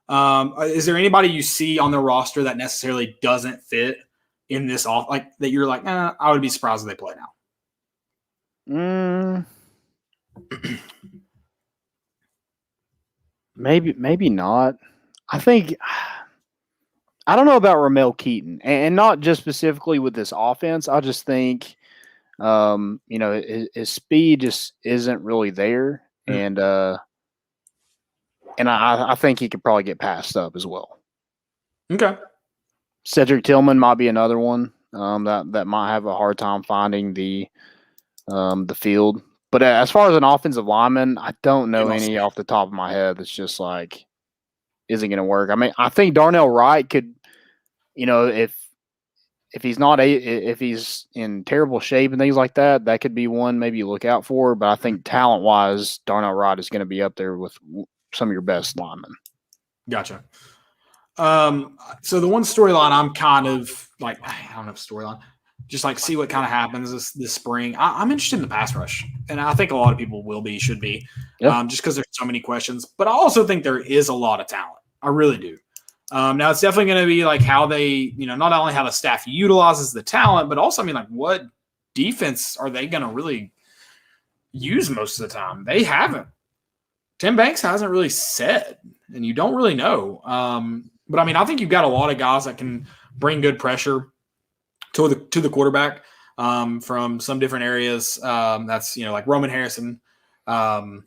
Is there anybody you see on the roster that necessarily doesn't fit in this like that you're like, I would be surprised if they play now? Maybe not. I think I don't know about Ramel Keaton, and not just specifically with this offense. I just think his speed just isn't really there, and I think he could probably get passed up as well. Okay. Cedric Tillman might be another one that might have a hard time finding the field. But as far as an offensive lineman, I don't know any off the top of my head that's just like isn't going to work. I mean, I think Darnell Wright could, if he's in terrible shape and things like that, that could be one maybe you look out for. But I think talent wise, Darnell Wright is going to be up there with some of your best linemen. Gotcha. So the one storyline I'm kind of like, I don't know, storyline, just like see what kind of happens this spring. I'm interested in the pass rush, and I think a lot of people should be, just because there's so many questions. But I also think there is a lot of talent. I really do. Now it's definitely going to be like how they, not only how the staff utilizes the talent, but also, I mean, like what defense are they going to really use most of the time? They haven't. Tim Banks hasn't really said, and you don't really know. But I mean, I think you've got a lot of guys that can bring good pressure to the quarterback from some different areas. That's like Roman Harrison, Tyler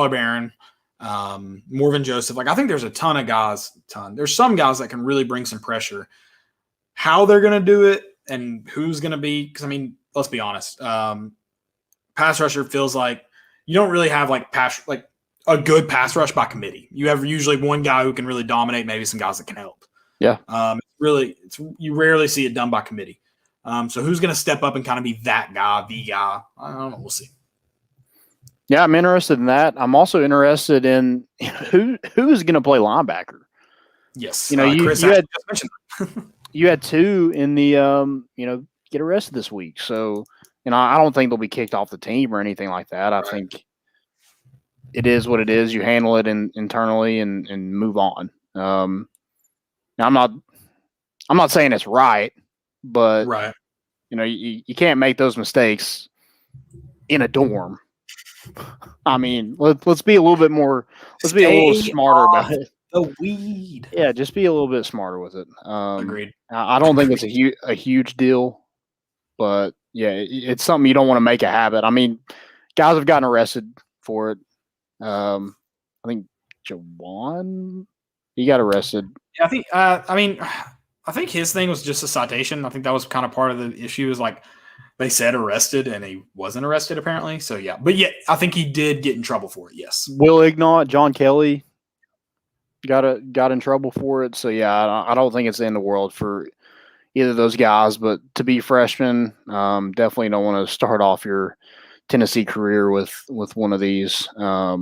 Barron, Morvan Joseph. Like I think there's a ton of guys. There's some guys that can really bring some pressure. How they're going to do it and who's going to be, because I mean, let's be honest. Pass rusher feels like you don't really have like a good pass rush by committee. You have usually one guy who can really dominate, maybe some guys that can help. Yeah. You rarely see it done by committee. So who's going to step up and kind of be that guy, the guy? I don't know. We'll see. Yeah, I'm interested in that. I'm also interested in who is going to play linebacker. Yes. You had two in the get arrested this week. So, I don't think they'll be kicked off the team or anything like that. I think it is what it is. You handle it internally and move on. Now I'm not saying it's right, but right. You can't make those mistakes in a dorm. I mean, let's be a little bit more. Let's be a little smarter about it. The weed. Yeah, just be a little bit smarter with it. Agreed. I don't think it's a huge deal, but yeah, it's something you don't want to make a habit. I mean, guys have gotten arrested for it. I think Jawan, he got arrested. Yeah, I think his thing was just a citation. I think that was kind of part of the issue. Is like they said arrested and he wasn't arrested apparently. So yeah, but yeah, I think he did get in trouble for it. Yes. Will Ignat, John Kelly got in trouble for it. So yeah, I don't think it's the end of the world for either of those guys. But to be freshmen, definitely don't want to start off your Tennessee career with one of these. But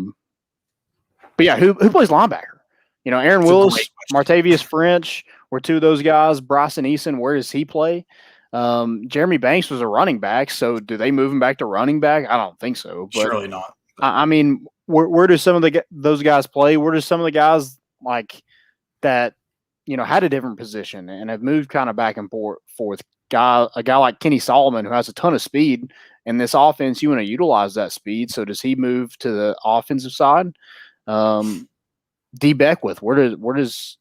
yeah, who plays linebacker? Aaron Willis, Martavius French were two of those guys. Bryson Eason, where does he play? Jeremy Banks was a running back, so do they move him back to running back? I don't think so. But, surely not. I mean, where do some of those guys play? Where do some of the guys like that, had a different position and have moved kind of back and forth? A guy like Kenny Solomon who has a ton of speed in this offense, you want to utilize that speed. So does he move to the offensive side? D. Beckwith, where does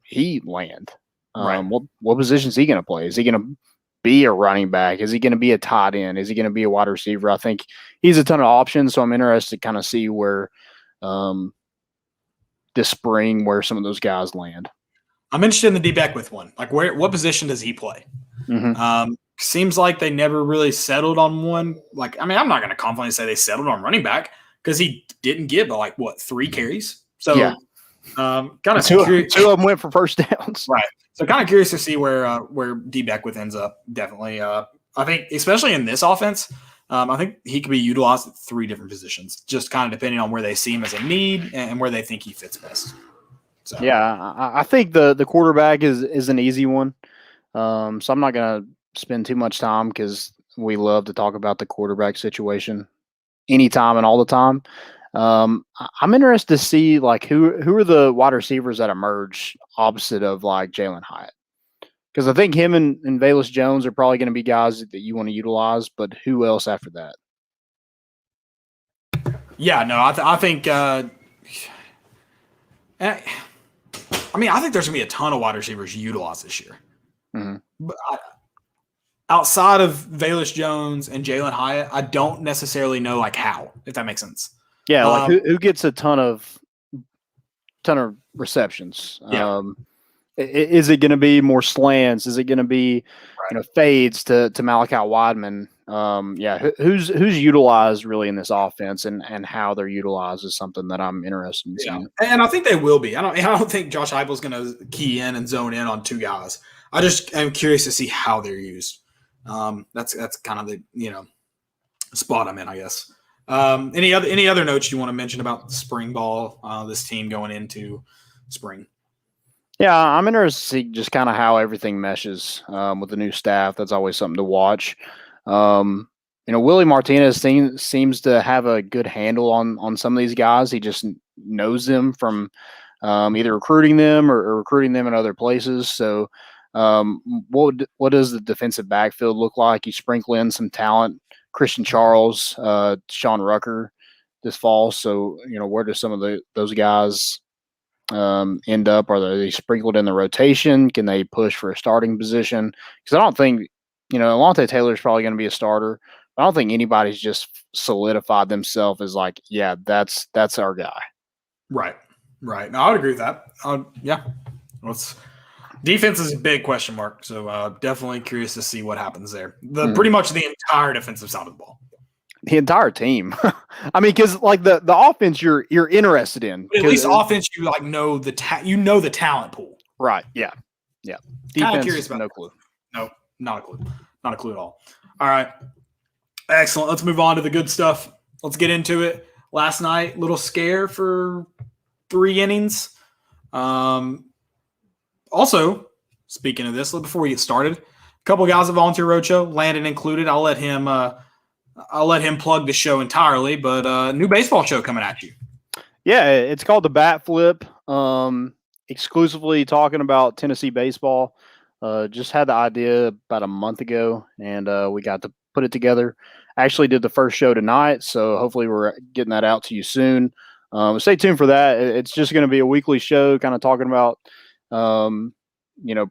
he land? Right. What position is he going to play? Is he going to be a running back? Is he going to be a tight end? Is he going to be a wide receiver? I think he's a ton of options. So I'm interested to kind of see where this spring where some of those guys land. I'm interested in the D. Beckwith one. Like what position does he play? Mm-hmm. Seems like they never really settled on one. Like, I mean, I'm not going to confidently say they settled on running back because he didn't get but 3 carries. So yeah. Kind of two of them went for first downs. Right. So kind of curious to see where D. Beckwith ends up. Definitely. I think especially in this offense, I think he could be utilized at 3 different positions, just kind of depending on where they see him as a need and where they think he fits best. So. Yeah, I think the quarterback is an easy one. So I'm not going to spend too much time because we love to talk about the quarterback situation anytime and all the time. I'm interested to see who are the wide receivers that emerge opposite of Jalen Hyatt, because I think him and Velus Jones are probably going to be guys that you want to utilize, but who else after that? Yeah, no, I think. I think there's gonna be a ton of wide receivers you utilize this year. Mm-hmm. But outside of Velus Jones and Jalen Hyatt, I don't necessarily know how, if that makes sense. Yeah, who gets a ton of receptions. Yeah. Is it going to be more slants? Is it going to be fades to Malachi Wideman? Who's utilized really in this offense and how they're utilized is something that I'm interested in seeing. And I think they will be. I don't think Josh Heupel's going to key in and zone in on two guys. I just am curious to see how they're used. That's kind of the spot I'm in, I guess. Any other notes you want to mention about spring ball? This team going into spring. Yeah, I'm interested to see just kind of how everything meshes with the new staff. That's always something to watch. Willie Martinez seems to have a good handle on some of these guys. He just knows them from either recruiting them or recruiting them in other places. So what does the defensive backfield look like? You sprinkle in some talent, Christian Charles, Sean Rucker this fall. So, where do some of those guys end up? Are they sprinkled in the rotation? Can they push for a starting position? Because I don't think, Alontae Taylor is probably going to be a starter. I don't think anybody's just solidified themselves as like, yeah, that's our guy. Right. No, I would agree with that. Defense is a big question mark. So definitely curious to see what happens there. Pretty much the entire defensive side of the ball. The entire team. I mean, because like the offense you're interested in. But at least offense, you know the talent pool. Right. Yeah. Kind of curious about no clue. No, not a clue. Not a clue at all. All right. Excellent. Let's move on to the good stuff. Let's get into it. Last night, little scare for 3 innings. Also, speaking of this, before we get started, a couple of guys at Volunteer Roadshow, Landon included. I'll let him plug the show entirely, but new baseball show coming at you. Yeah, it's called the Bat Flip. Exclusively talking about Tennessee baseball. Just had the idea about a month ago, and we got to put it together. Actually did the first show tonight, so hopefully we're getting that out to you soon. Stay tuned for that. It's just going to be a weekly show kind of talking about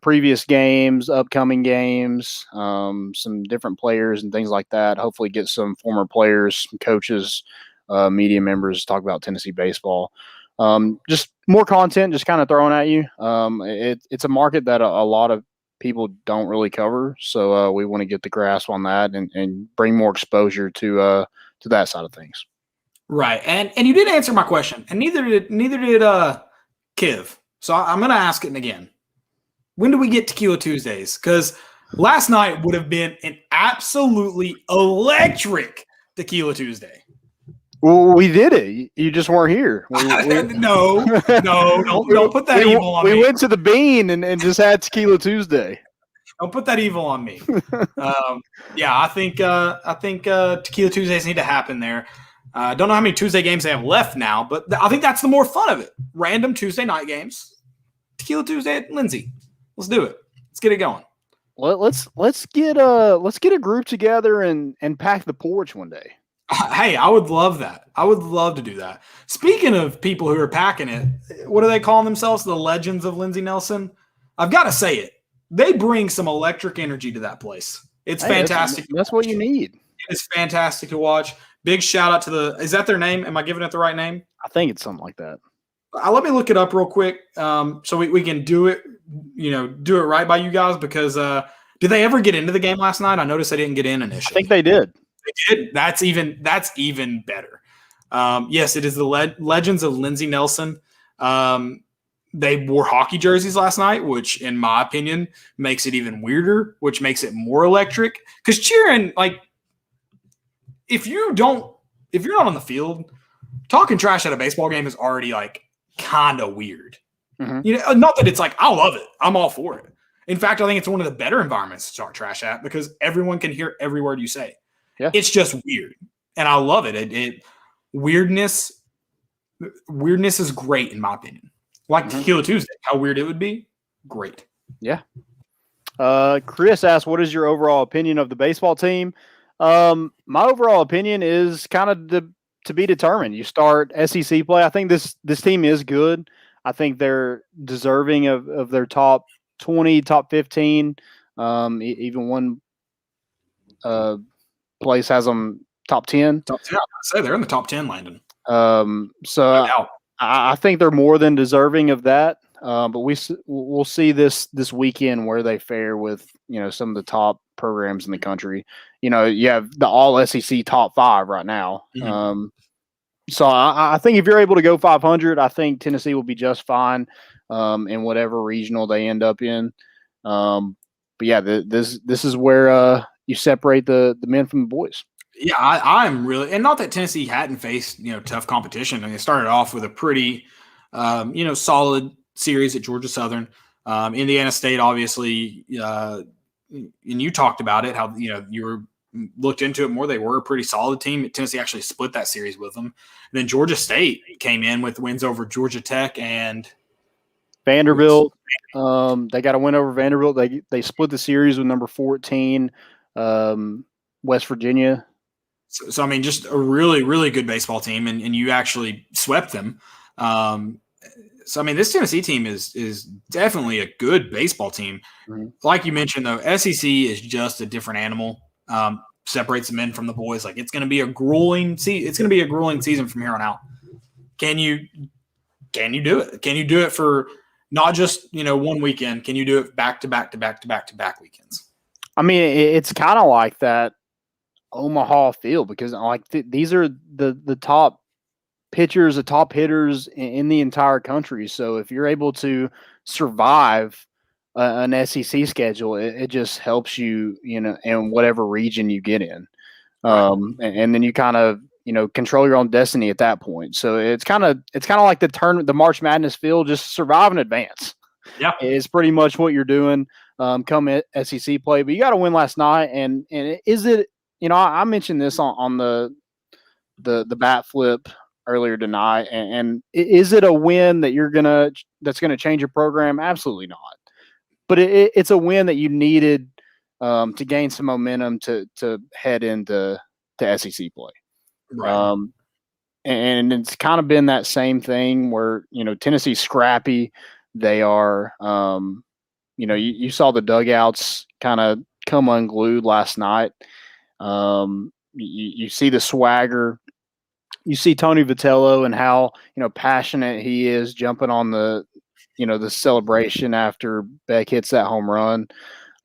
previous games, upcoming games, some different players and things like that. Hopefully get some former players, some coaches, media members to talk about Tennessee baseball. Just more content, just kind of throwing at you. It's a market that a lot of people don't really cover. So we want to get the grasp on that and bring more exposure to that side of things. Right. And you did answer my question, and neither did Kiv. So I'm going to ask it again. When do we get Tequila Tuesdays? Because last night would have been an absolutely electric Tequila Tuesday. Well, we did it. You just weren't here. No, don't put that evil on me. We went to the Bean and just had Tequila Tuesday. Don't put that evil on me. I think Tequila Tuesdays need to happen there. Don't know how many Tuesday games they have left now, but I think that's the more fun of it. Random Tuesday night games. Tequila Tuesday at Lindsay. Let's do it. Let's get it going. Let's get a group together and pack the porch one day. Hey, I would love that. I would love to do that. Speaking of people who are packing it, what do they call themselves? The Legends of Lindsey Nelson? I've got to say it. They bring some electric energy to that place. It's fantastic. That's what you need. It is fantastic to watch. Big shout out to is that their name? Am I giving it the right name? I think it's something like that. Let me look it up real quick so we can do it, do it right by you guys because did they ever get into the game last night? I noticed they didn't get in initially. I think they did. They did. That's even better. Yes, it is the Legends of Lindsey Nelson. They wore hockey jerseys last night, which in my opinion makes it even weirder, which makes it more electric. Because cheering, like, if you're not on the field, talking trash at a baseball game is already like kind of weird. Mm-hmm. Not that it's like, I love it. I'm all for it. In fact, I think it's one of the better environments to talk trash at because everyone can hear every word you say. Yeah. It's just weird. And I love it. Weirdness is great in my opinion. Like Tequila Tuesday, how weird it would be. Great. Yeah. Chris asked, what is your overall opinion of the baseball team? My overall opinion is kind of to be determined. You start SEC play. I think this team is good. I think they're deserving of their top 20, top 15. Even one place has them top 10. Top 10. I'd say they're in the top 10, Landon. So I think they're more than deserving of that. but we'll see this weekend where they fare with some of the top programs in the country. You have the all SEC top 5 right now. Mhm. So I think if you're able to go 500, I think Tennessee will be just fine in whatever regional they end up in. But yeah, this is where you separate the men from the boys. Yeah, I'm really, and not that Tennessee hadn't faced tough competition. I mean, it started off with a pretty solid series at Georgia Southern, Indiana State, obviously, and you talked about it how you were looked into it more. They were a pretty solid team. Tennessee actually split that series with them. And then Georgia State came in with wins over Georgia Tech and Vanderbilt. They got a win over Vanderbilt. They split the series with number 14, West Virginia. So I mean, just a really, really good baseball team, and you actually swept them. So I mean, this Tennessee team is definitely a good baseball team. Mm-hmm. Like you mentioned, though, SEC is just a different animal. Separates the men from the boys. Like it's going to be a grueling season from here on out. Can you do it? Can you do it for not just one weekend? Can you do it back to back weekends? I mean, it's kind of like that Omaha field because like these are the top pitchers, the top hitters in the entire country. So if you're able to survive an SEC schedule, it just helps you, in whatever region you get in. And then you kind of, control your own destiny at that point. So it's kind of like the March Madness field, just survive in advance. Yeah, is pretty much what you're doing come SEC play. But you got to win last night, and is it? I mentioned this on the bat flip earlier tonight, and is it a win that's gonna change your program? Absolutely not. But it's a win that you needed to gain some momentum to head into SEC play. Right. And it's kind of been that same thing where Tennessee's scrappy. They are, you saw the dugouts kind of come unglued last night. You see the swagger. You see Tony Vitello and how passionate he is jumping on the celebration after Beck hits that home run.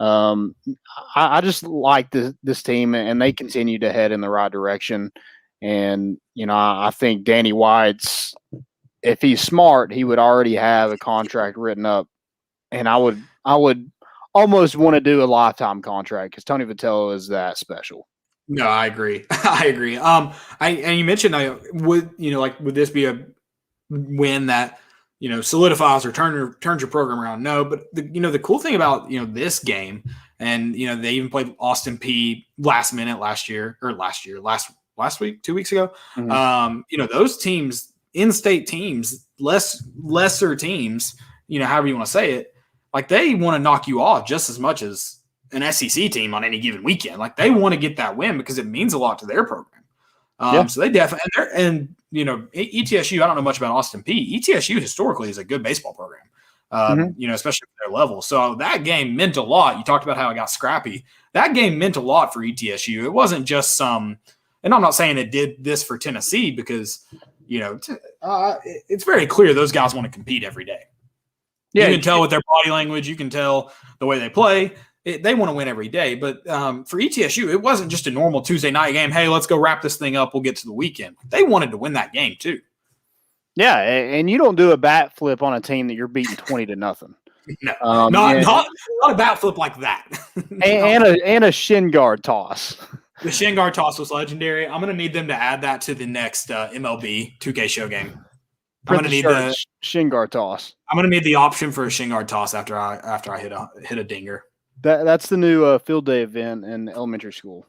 I just like this team, and they continue to head in the right direction. And I think Danny White's, if he's smart, he would already have a contract written up, and I would almost want to do a lifetime contract because Tony Vitello is that special. No, I agree. I agree. And you mentioned would this be a win that solidifies or turns your program around? No, but the cool thing about this game, and they even played Austin Peay last week, 2 weeks ago. Mm-hmm. Those teams, in-state teams, lesser teams, however you want to say it, like they want to knock you off just as much as an SEC team on any given weekend. Like they want to get that win because it means a lot to their program. So they definitely, ETSU, I don't know much about Austin Peay. ETSU historically is a good baseball program, especially at their level. So that game meant a lot. You talked about how it got scrappy. That game meant a lot for ETSU. It wasn't just and I'm not saying it did this for Tennessee because, it's very clear those guys want to compete every day. Yeah, you can tell with their body language. You can tell the way they play. They want to win every day. But for ETSU, it wasn't just a normal Tuesday night game. Hey, let's go wrap this thing up. We'll get to the weekend. They wanted to win that game too. Yeah, and you don't do a bat flip on a team that you're beating 20-0. No, not a bat flip like that. and a shin guard toss. The shin guard toss was legendary. I'm going to need them to add that to the next MLB 2K show game. I'm going to need the shin guard toss. I'm going to need the option for a shin guard toss after I hit a dinger. That's the new field day event in elementary school.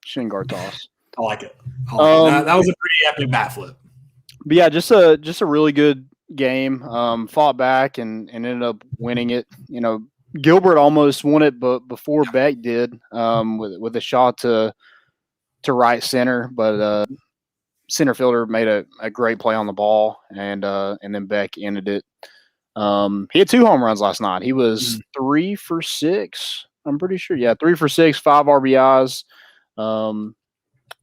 Shin guard toss. I like it. That was a pretty epic bat flip. But yeah, just a really good game. Fought back and ended up winning it. Gilbert almost won it, but before Beck did, with a shot to right center, but center fielder made a great play on the ball, and then Beck ended it. He had 2 home runs last night. He was 3 for 6. I'm pretty sure. Yeah, 3 for 6, 5 RBIs.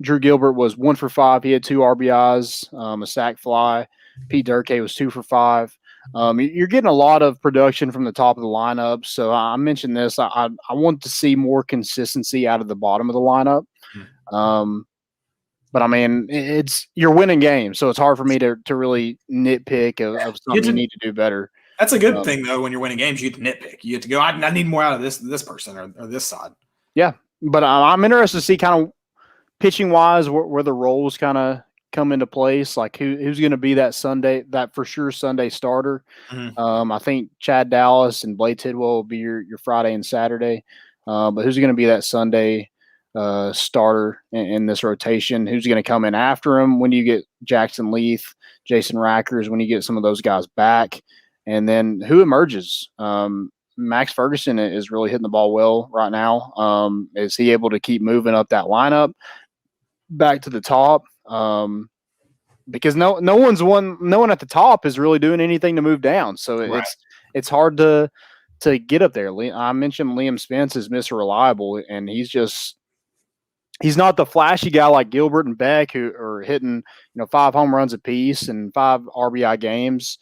Drew Gilbert was 1 for 5. He had 2 RBIs, a sac fly. Pete Durkay was 2 for 5. You're getting a lot of production from the top of the lineup. So I mentioned this. I want to see more consistency out of the bottom of the lineup. But I mean, you're winning games, so it's hard for me to really nitpick of something you need to do better. That's a good thing, though. When you're winning games, you get to nitpick. You get to go, I need more out of this person or this side. Yeah, but I'm interested to see kind of pitching wise where the roles kind of come into place. Like who's going to be that for sure Sunday starter. I think Chad Dallas and Blade Tidwell will be your Friday and Saturday. But who's going to be that Sunday starter in this rotation? Who's going to come in after him when you get Jackson Leith, Jason Rackers, when you get some of those guys back? And then who emerges? Max Ferguson is really hitting the ball well right now. Is he able to keep moving up that lineup back to the top? Because no one at the top is really doing anything to move down. So it's hard to get up there. I mentioned Liam Spence is Mr. Reliable, and he's not the flashy guy like Gilbert and Beck who are hitting 5 home runs apiece and 5 RBI games.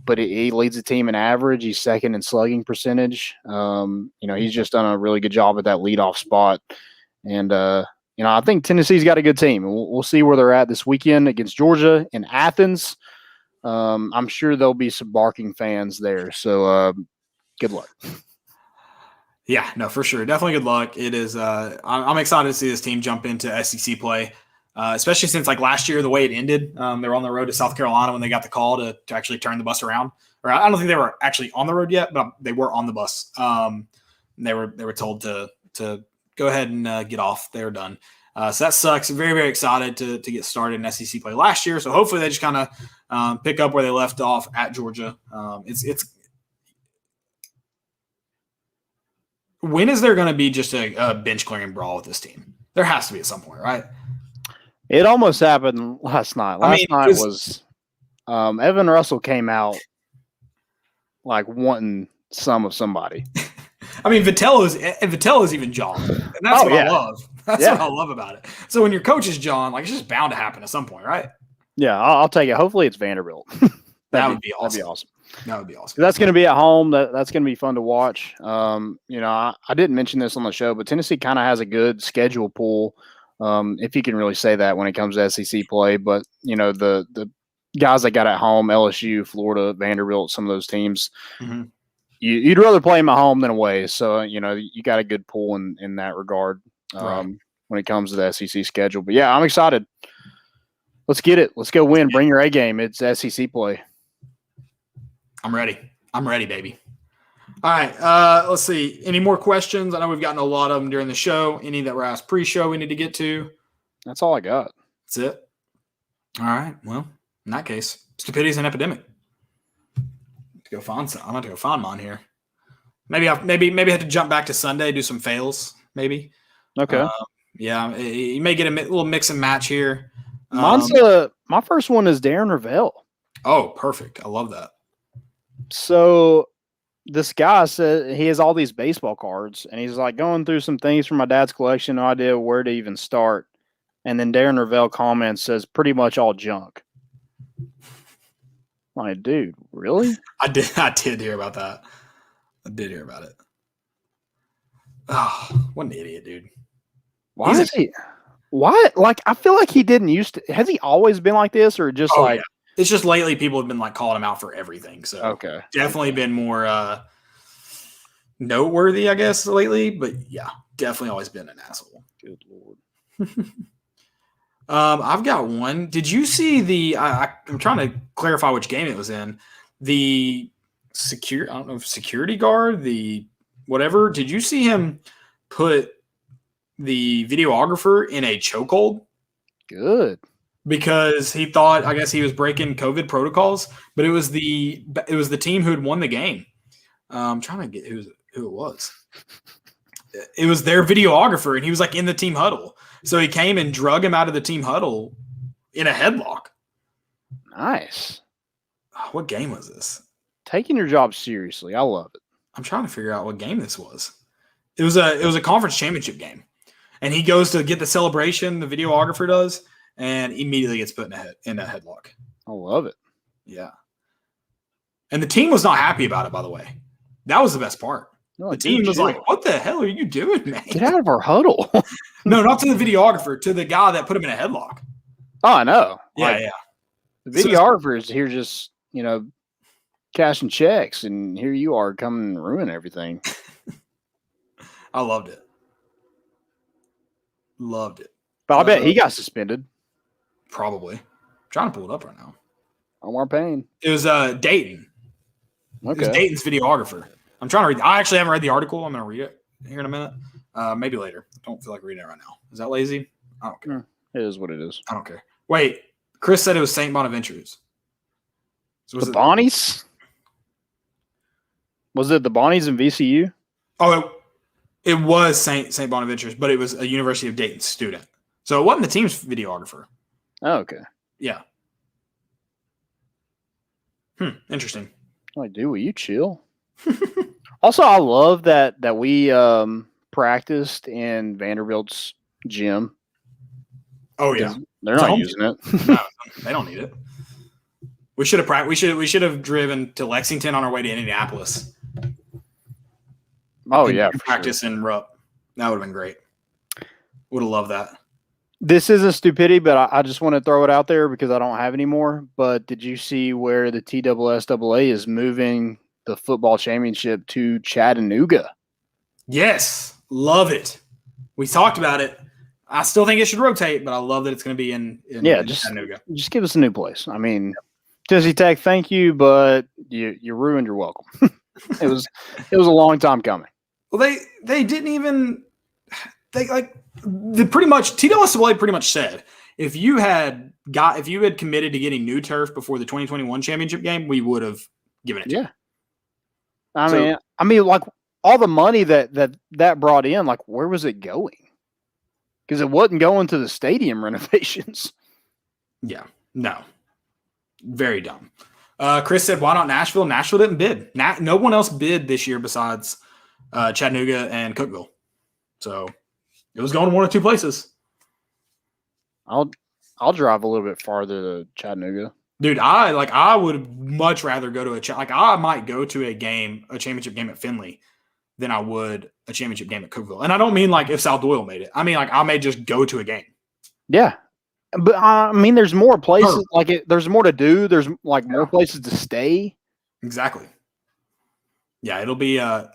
But he leads the team in average. He's second in slugging percentage. He's just done a really good job at that leadoff spot. And, I think Tennessee's got a good team. We'll see where they're at this weekend against Georgia in Athens. I'm sure there'll be some barking fans there. So good luck. Yeah, no, for sure. Definitely good luck. It is. I'm excited to see this team jump into SEC play. Especially since like last year, the way it ended, they were on the road to South Carolina when they got the call to actually turn the bus around. Or I don't think they were actually on the road yet, but they were on the bus. They were told to go ahead and get off. They were done. So that sucks. Very, very excited to get started in SEC play last year. So hopefully they just kind of pick up where they left off at Georgia. When is there going to be just a bench clearing brawl with this team? There has to be at some point, right? It almost happened last night. Last night was Evan Russell came out like wanting some of somebody. I mean, Vitello is even John, and that's what I love. That's what I love about it. So when your coach is John, like it's just bound to happen at some point, right? Yeah, I'll take it. Hopefully it's Vanderbilt. That would be awesome. That'd be awesome. That would be awesome. That's going to be at home. That's going to be fun to watch. I didn't mention this on the show, but Tennessee kind of has a good schedule pool. If you can really say that when it comes to SEC play, but the guys that got at home, LSU, Florida, Vanderbilt, some of those teams, you'd rather play them at home than away. So, you got a good pool in that regard when it comes to the SEC schedule. But yeah, I'm excited. Let's get it. Let's go win. Bring your A game. It's SEC play. I'm ready. I'm ready, baby. All right, let's see. Any more questions? I know we've gotten a lot of them during the show. Any that were asked pre-show we need to get to? That's all I got. That's it? All right. Well, in that case, Stupidity is an epidemic. To go find some. I'm going to go find mine here. Maybe I have to jump back to Sunday, do some fails, maybe. Okay. Yeah, you may get a little mix and match here. My first one is Darren Ravel. Oh, perfect. I love that. So this guy said he has all these baseball cards, and he's like going through some things from my dad's collection. No idea where to even start. And then Darren Ravel comments, says pretty much all junk. I'm like, dude, really? I did hear about that. I did hear about it. Oh, what an idiot, dude. Why is he? Why? Like, I feel like he didn't used to. Has he always been like this, or just Yeah. It's just lately people have been like calling him out for everything. So okay, definitely been more noteworthy, I guess, lately. But yeah, definitely always been an asshole. Good Lord. I've got one. Did you see I'm trying to clarify which game it was in. The security guard, the whatever. Did you see him put the videographer in a chokehold? Good. Because he thought, I guess he was breaking COVID protocols, but it was the team who had won the game. I'm trying to get who it was. It was their videographer, and he was like in the team huddle. So he came and drug him out of the team huddle in a headlock. Nice. What game was this? Taking your job seriously. I love it. I'm trying to figure out what game this was. It was a conference championship game. And he goes to get the celebration, the videographer does, and immediately gets put in a headlock. I love it. Yeah. And the team was not happy about it, by the way. That was the best part. No, the team was like, what the hell are you doing, man? Get out of our huddle. No, not to the videographer, to the guy that put him in a headlock. Oh, I know. Yeah. The videographer is here just, cashing checks, and here you are coming and ruining everything. I loved it. But I bet he got suspended. Probably. I'm trying to pull it up right now. I'm more pain. It was Dayton. Okay. It was Dayton's videographer. I'm trying to read. I actually haven't read the article. I'm going to read it here in a minute. Maybe later. I don't feel like reading it right now. Is that lazy? I don't care. It is what it is. I don't care. Wait. Chris said it was St. Bonaventure's. So the Bonnies? Was it the Bonnies and VCU? Oh, it was St. Bonaventure's, but it was a University of Dayton student. So it wasn't the team's videographer. Oh, okay. Yeah. Interesting. Like, dude, will you chill? Also, I love that we practiced in Vanderbilt's gym. Oh yeah, they're not using it. No, they don't need it. We should have We should have driven to Lexington on our way to Indianapolis. Oh yeah, practice in Rupp. That would have been great. Would have loved that. This isn't stupidity, but I just want to throw it out there because I don't have any more. But did you see where the TSSAA is moving the football championship to Chattanooga? Yes, love it. We talked about it. I still think it should rotate, but I love that it's going to be in Chattanooga. Just give us a new place. I mean, Tennessee Tech, thank you, but you ruined your welcome. It was a long time coming. Well, they didn't even pretty much TSSAA pretty much said if you had committed to getting new turf before the 2021 championship game, we would have given it to you. I mean, like all the money that brought in, like where was it going? Because it wasn't going to the stadium renovations. Yeah, no, very dumb. Chris said, "Why not Nashville?" Nashville didn't bid. No one else bid this year besides Chattanooga and Cookeville. So it was going to one or two places. I'll drive a little bit farther to Chattanooga. Dude, I would much rather go to I might go to a championship game at Findlay than I would a championship game at Cookeville. And I don't mean like if Sal Doyle made it. I mean like I may just go to a game. Yeah. But I mean there's more places there's more to do. There's like more places to stay. Exactly. Yeah, it'll be a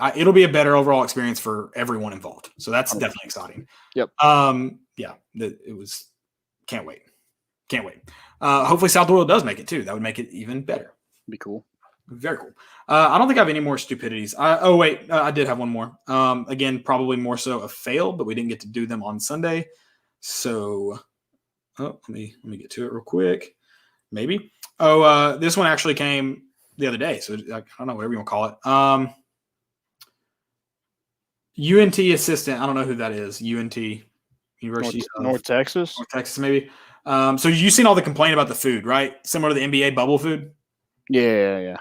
better overall experience for everyone involved. So that's definitely exciting. Yep. It was can't wait. Hopefully South Doyle does make it too. That would make it even better. Be cool. Very cool. I don't think I have any more stupidities. I did have one more. Again, probably more so a fail, but we didn't get to do them on Sunday. So let me get to it real quick. Maybe. This one actually came the other day. So I don't know, whatever you want to call it. UNT assistant. I don't know who that is. UNT, University of North Texas. North Texas, maybe. So you've seen all the complaint about the food, right? Similar to the NBA bubble food. Yeah.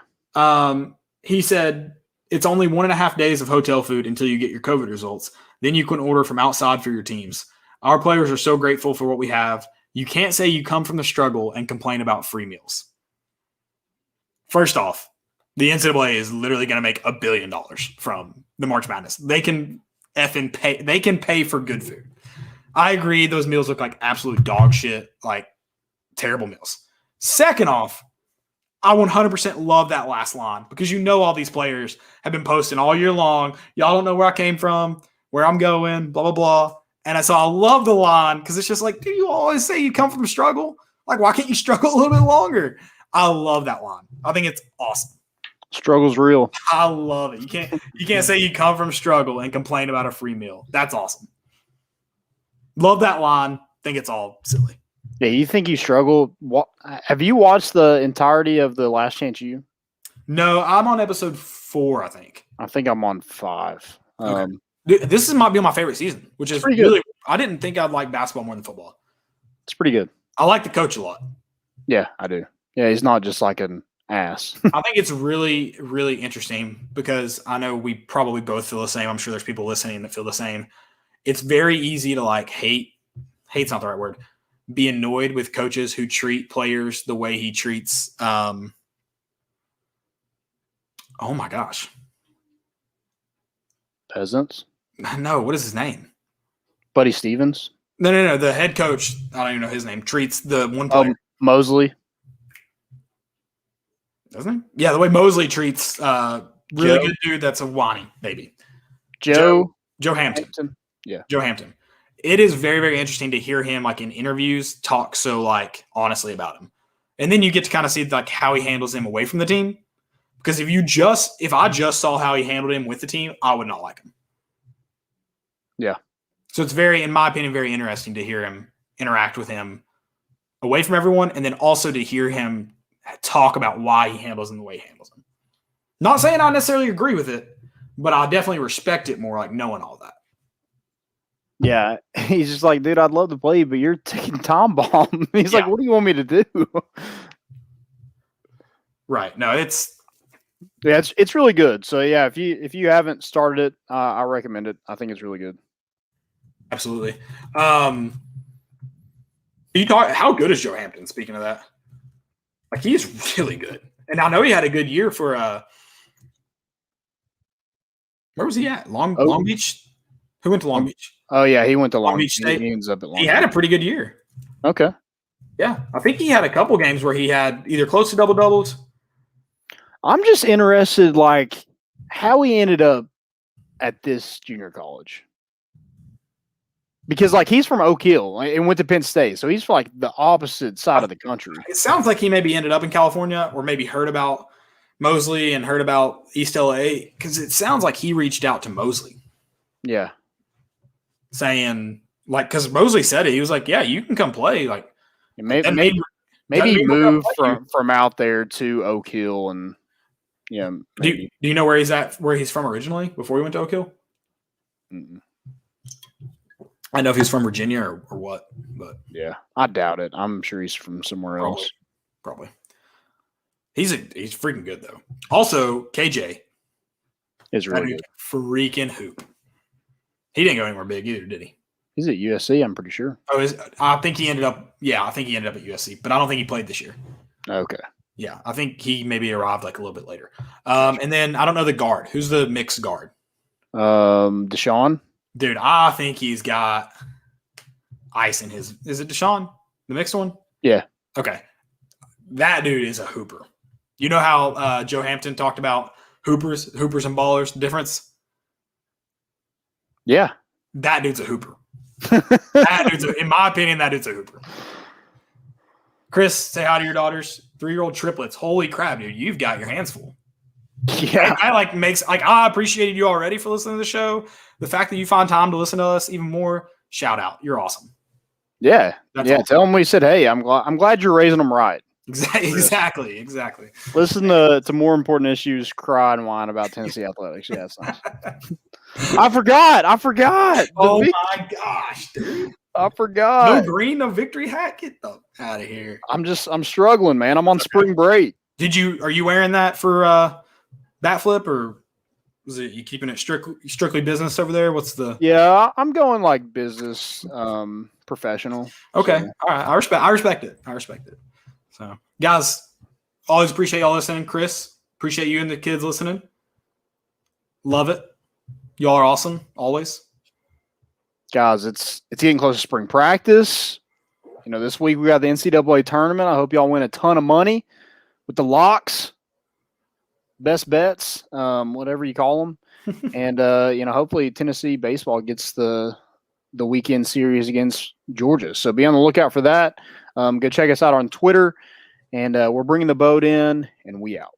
He said it's only 1.5 days of hotel food until you get your COVID results. Then you can order from outside for your teams. Our players are so grateful for what we have. You can't say you come from the struggle and complain about free meals. First off, the NCAA is literally going to make $1 billion from the March Madness. They can pay. They can pay for good food. I agree. Those meals look like absolute dog shit, like terrible meals. Second off, I 100% love that last line because all these players have been posting all year long. Y'all don't know where I came from, where I'm going, blah, blah, blah. And so I love the line because it's just like, dude, you always say you come from struggle. Like, why can't you struggle a little bit longer? I love that line. I think it's awesome. Struggle's real. I love it. You can't say you come from struggle and complain about a free meal. That's awesome. Love that line. Think it's all silly. Yeah, you think you struggle? Have you watched the entirety of The Last Chance U? No, I'm on episode 4, I think. I think I'm on 5. Okay. This might be my favorite season, which is really good. I didn't think I'd like basketball more than football. It's pretty good. I like the coach a lot. Yeah, I do. Yeah, he's not just like an ass. I think it's really, really interesting because I know we probably both feel the same. I'm sure there's people listening that feel the same. It's very easy to like hate's not the right word, be annoyed with coaches who treat players the way he treats Oh my gosh. Peasants. No, what is his name? Buddy Stevens. No. The head coach, I don't even know his name, treats the one player. Mosley. Doesn't he? Yeah, the way Mosley treats really good dude that's a Wani, maybe. Joe Hampton. Yeah. Joe Hampton. It is very, very interesting to hear him like in interviews talk so like honestly about him. And then you get to kind of see like how he handles him away from the team. Because if I just saw how he handled him with the team, I would not like him. Yeah. So it's very, in my opinion, very interesting to hear him interact with him away from everyone, and then also to hear him talk about why he handles him the way he handles him. Not saying I necessarily agree with it, but I definitely respect it more, like knowing all that. Yeah, he's just like, dude, I'd love to play, but you're taking time bomb. He's like, what do you want me to do? Right. No, it's really good. So yeah, if you haven't started it, I recommend it. I think it's really good. Absolutely. How good is Joe Hampton? Speaking of that, like he is really good, and I know he had a good year for. Where was he at? Long Beach. Who went to Long Beach? Oh yeah, he went to Long Beach State. He ends up at Long He Beach. had a pretty good year. Okay. Yeah, I think he had a couple games where he had either close to double doubles. I'm just interested, like, how he ended up at this junior college. Because, like, he's from Oak Hill and went to Penn State, so he's like the opposite side of the country. It sounds like he maybe ended up in California, or maybe heard about Mosley and heard about East LA, because it sounds like he reached out to Mosley. Yeah. Saying, like, because Mosley said it. He was like, yeah, you can come play. Like, maybe he moved from out there to Oak Hill, and yeah. Do you know where he's at? Where he's from originally before he went to Oak Hill? Mm-mm. I know if he's from Virginia or what, but yeah, I doubt it. I'm sure he's from somewhere else. Probably. He's freaking good though. Also, KJ is really good. Freaking hoop. He didn't go anywhere big either, did he? He's at USC, I'm pretty sure. Oh, I think he ended up. Yeah, I think he ended up at USC, but I don't think he played this year. Okay. Yeah, I think he maybe arrived like a little bit later. And then I don't know the guard. Who's the mixed guard? Deshaun. Dude, I think he's got ice in his. Is it Deshaun, the mixed one? Yeah. Okay. That dude is a hooper. You know how Joe Hampton talked about hoopers and ballers, the difference? Yeah. That dude's a hooper. In my opinion, that dude's a hooper. Chris, say hi to your daughters. 3-year-old triplets. Holy crap, dude. You've got your hands full. Yeah. I appreciated you already for listening to the show. The fact that you find time to listen to us even more, shout out. You're awesome. Yeah. Awesome. Tell them we said, hey, I'm glad you're raising them right. Exactly. Listen to more important issues, cry and whine about Tennessee athletics. Yeah, it's nice. I forgot. Oh my gosh, dude. I forgot. No green, no victory hat. Get the out of here. I'm struggling, man. I'm on spring break. Are you wearing that for bat flip, or was it you keeping it strictly business over there? What's the? Yeah, I'm going like business, professional. Okay. So. All right. I respect it. So guys, always appreciate y'all listening. Chris, appreciate you and the kids listening. Love it. Y'all are awesome. Always. Guys, it's getting close to spring practice. You know, this week we got the NCAA tournament. I hope y'all win a ton of money with the locks, best bets, whatever you call them. And, hopefully Tennessee baseball gets the weekend series against Georgia. So be on the lookout for that. Go check us out on Twitter. And we're bringing the boat in, and we out.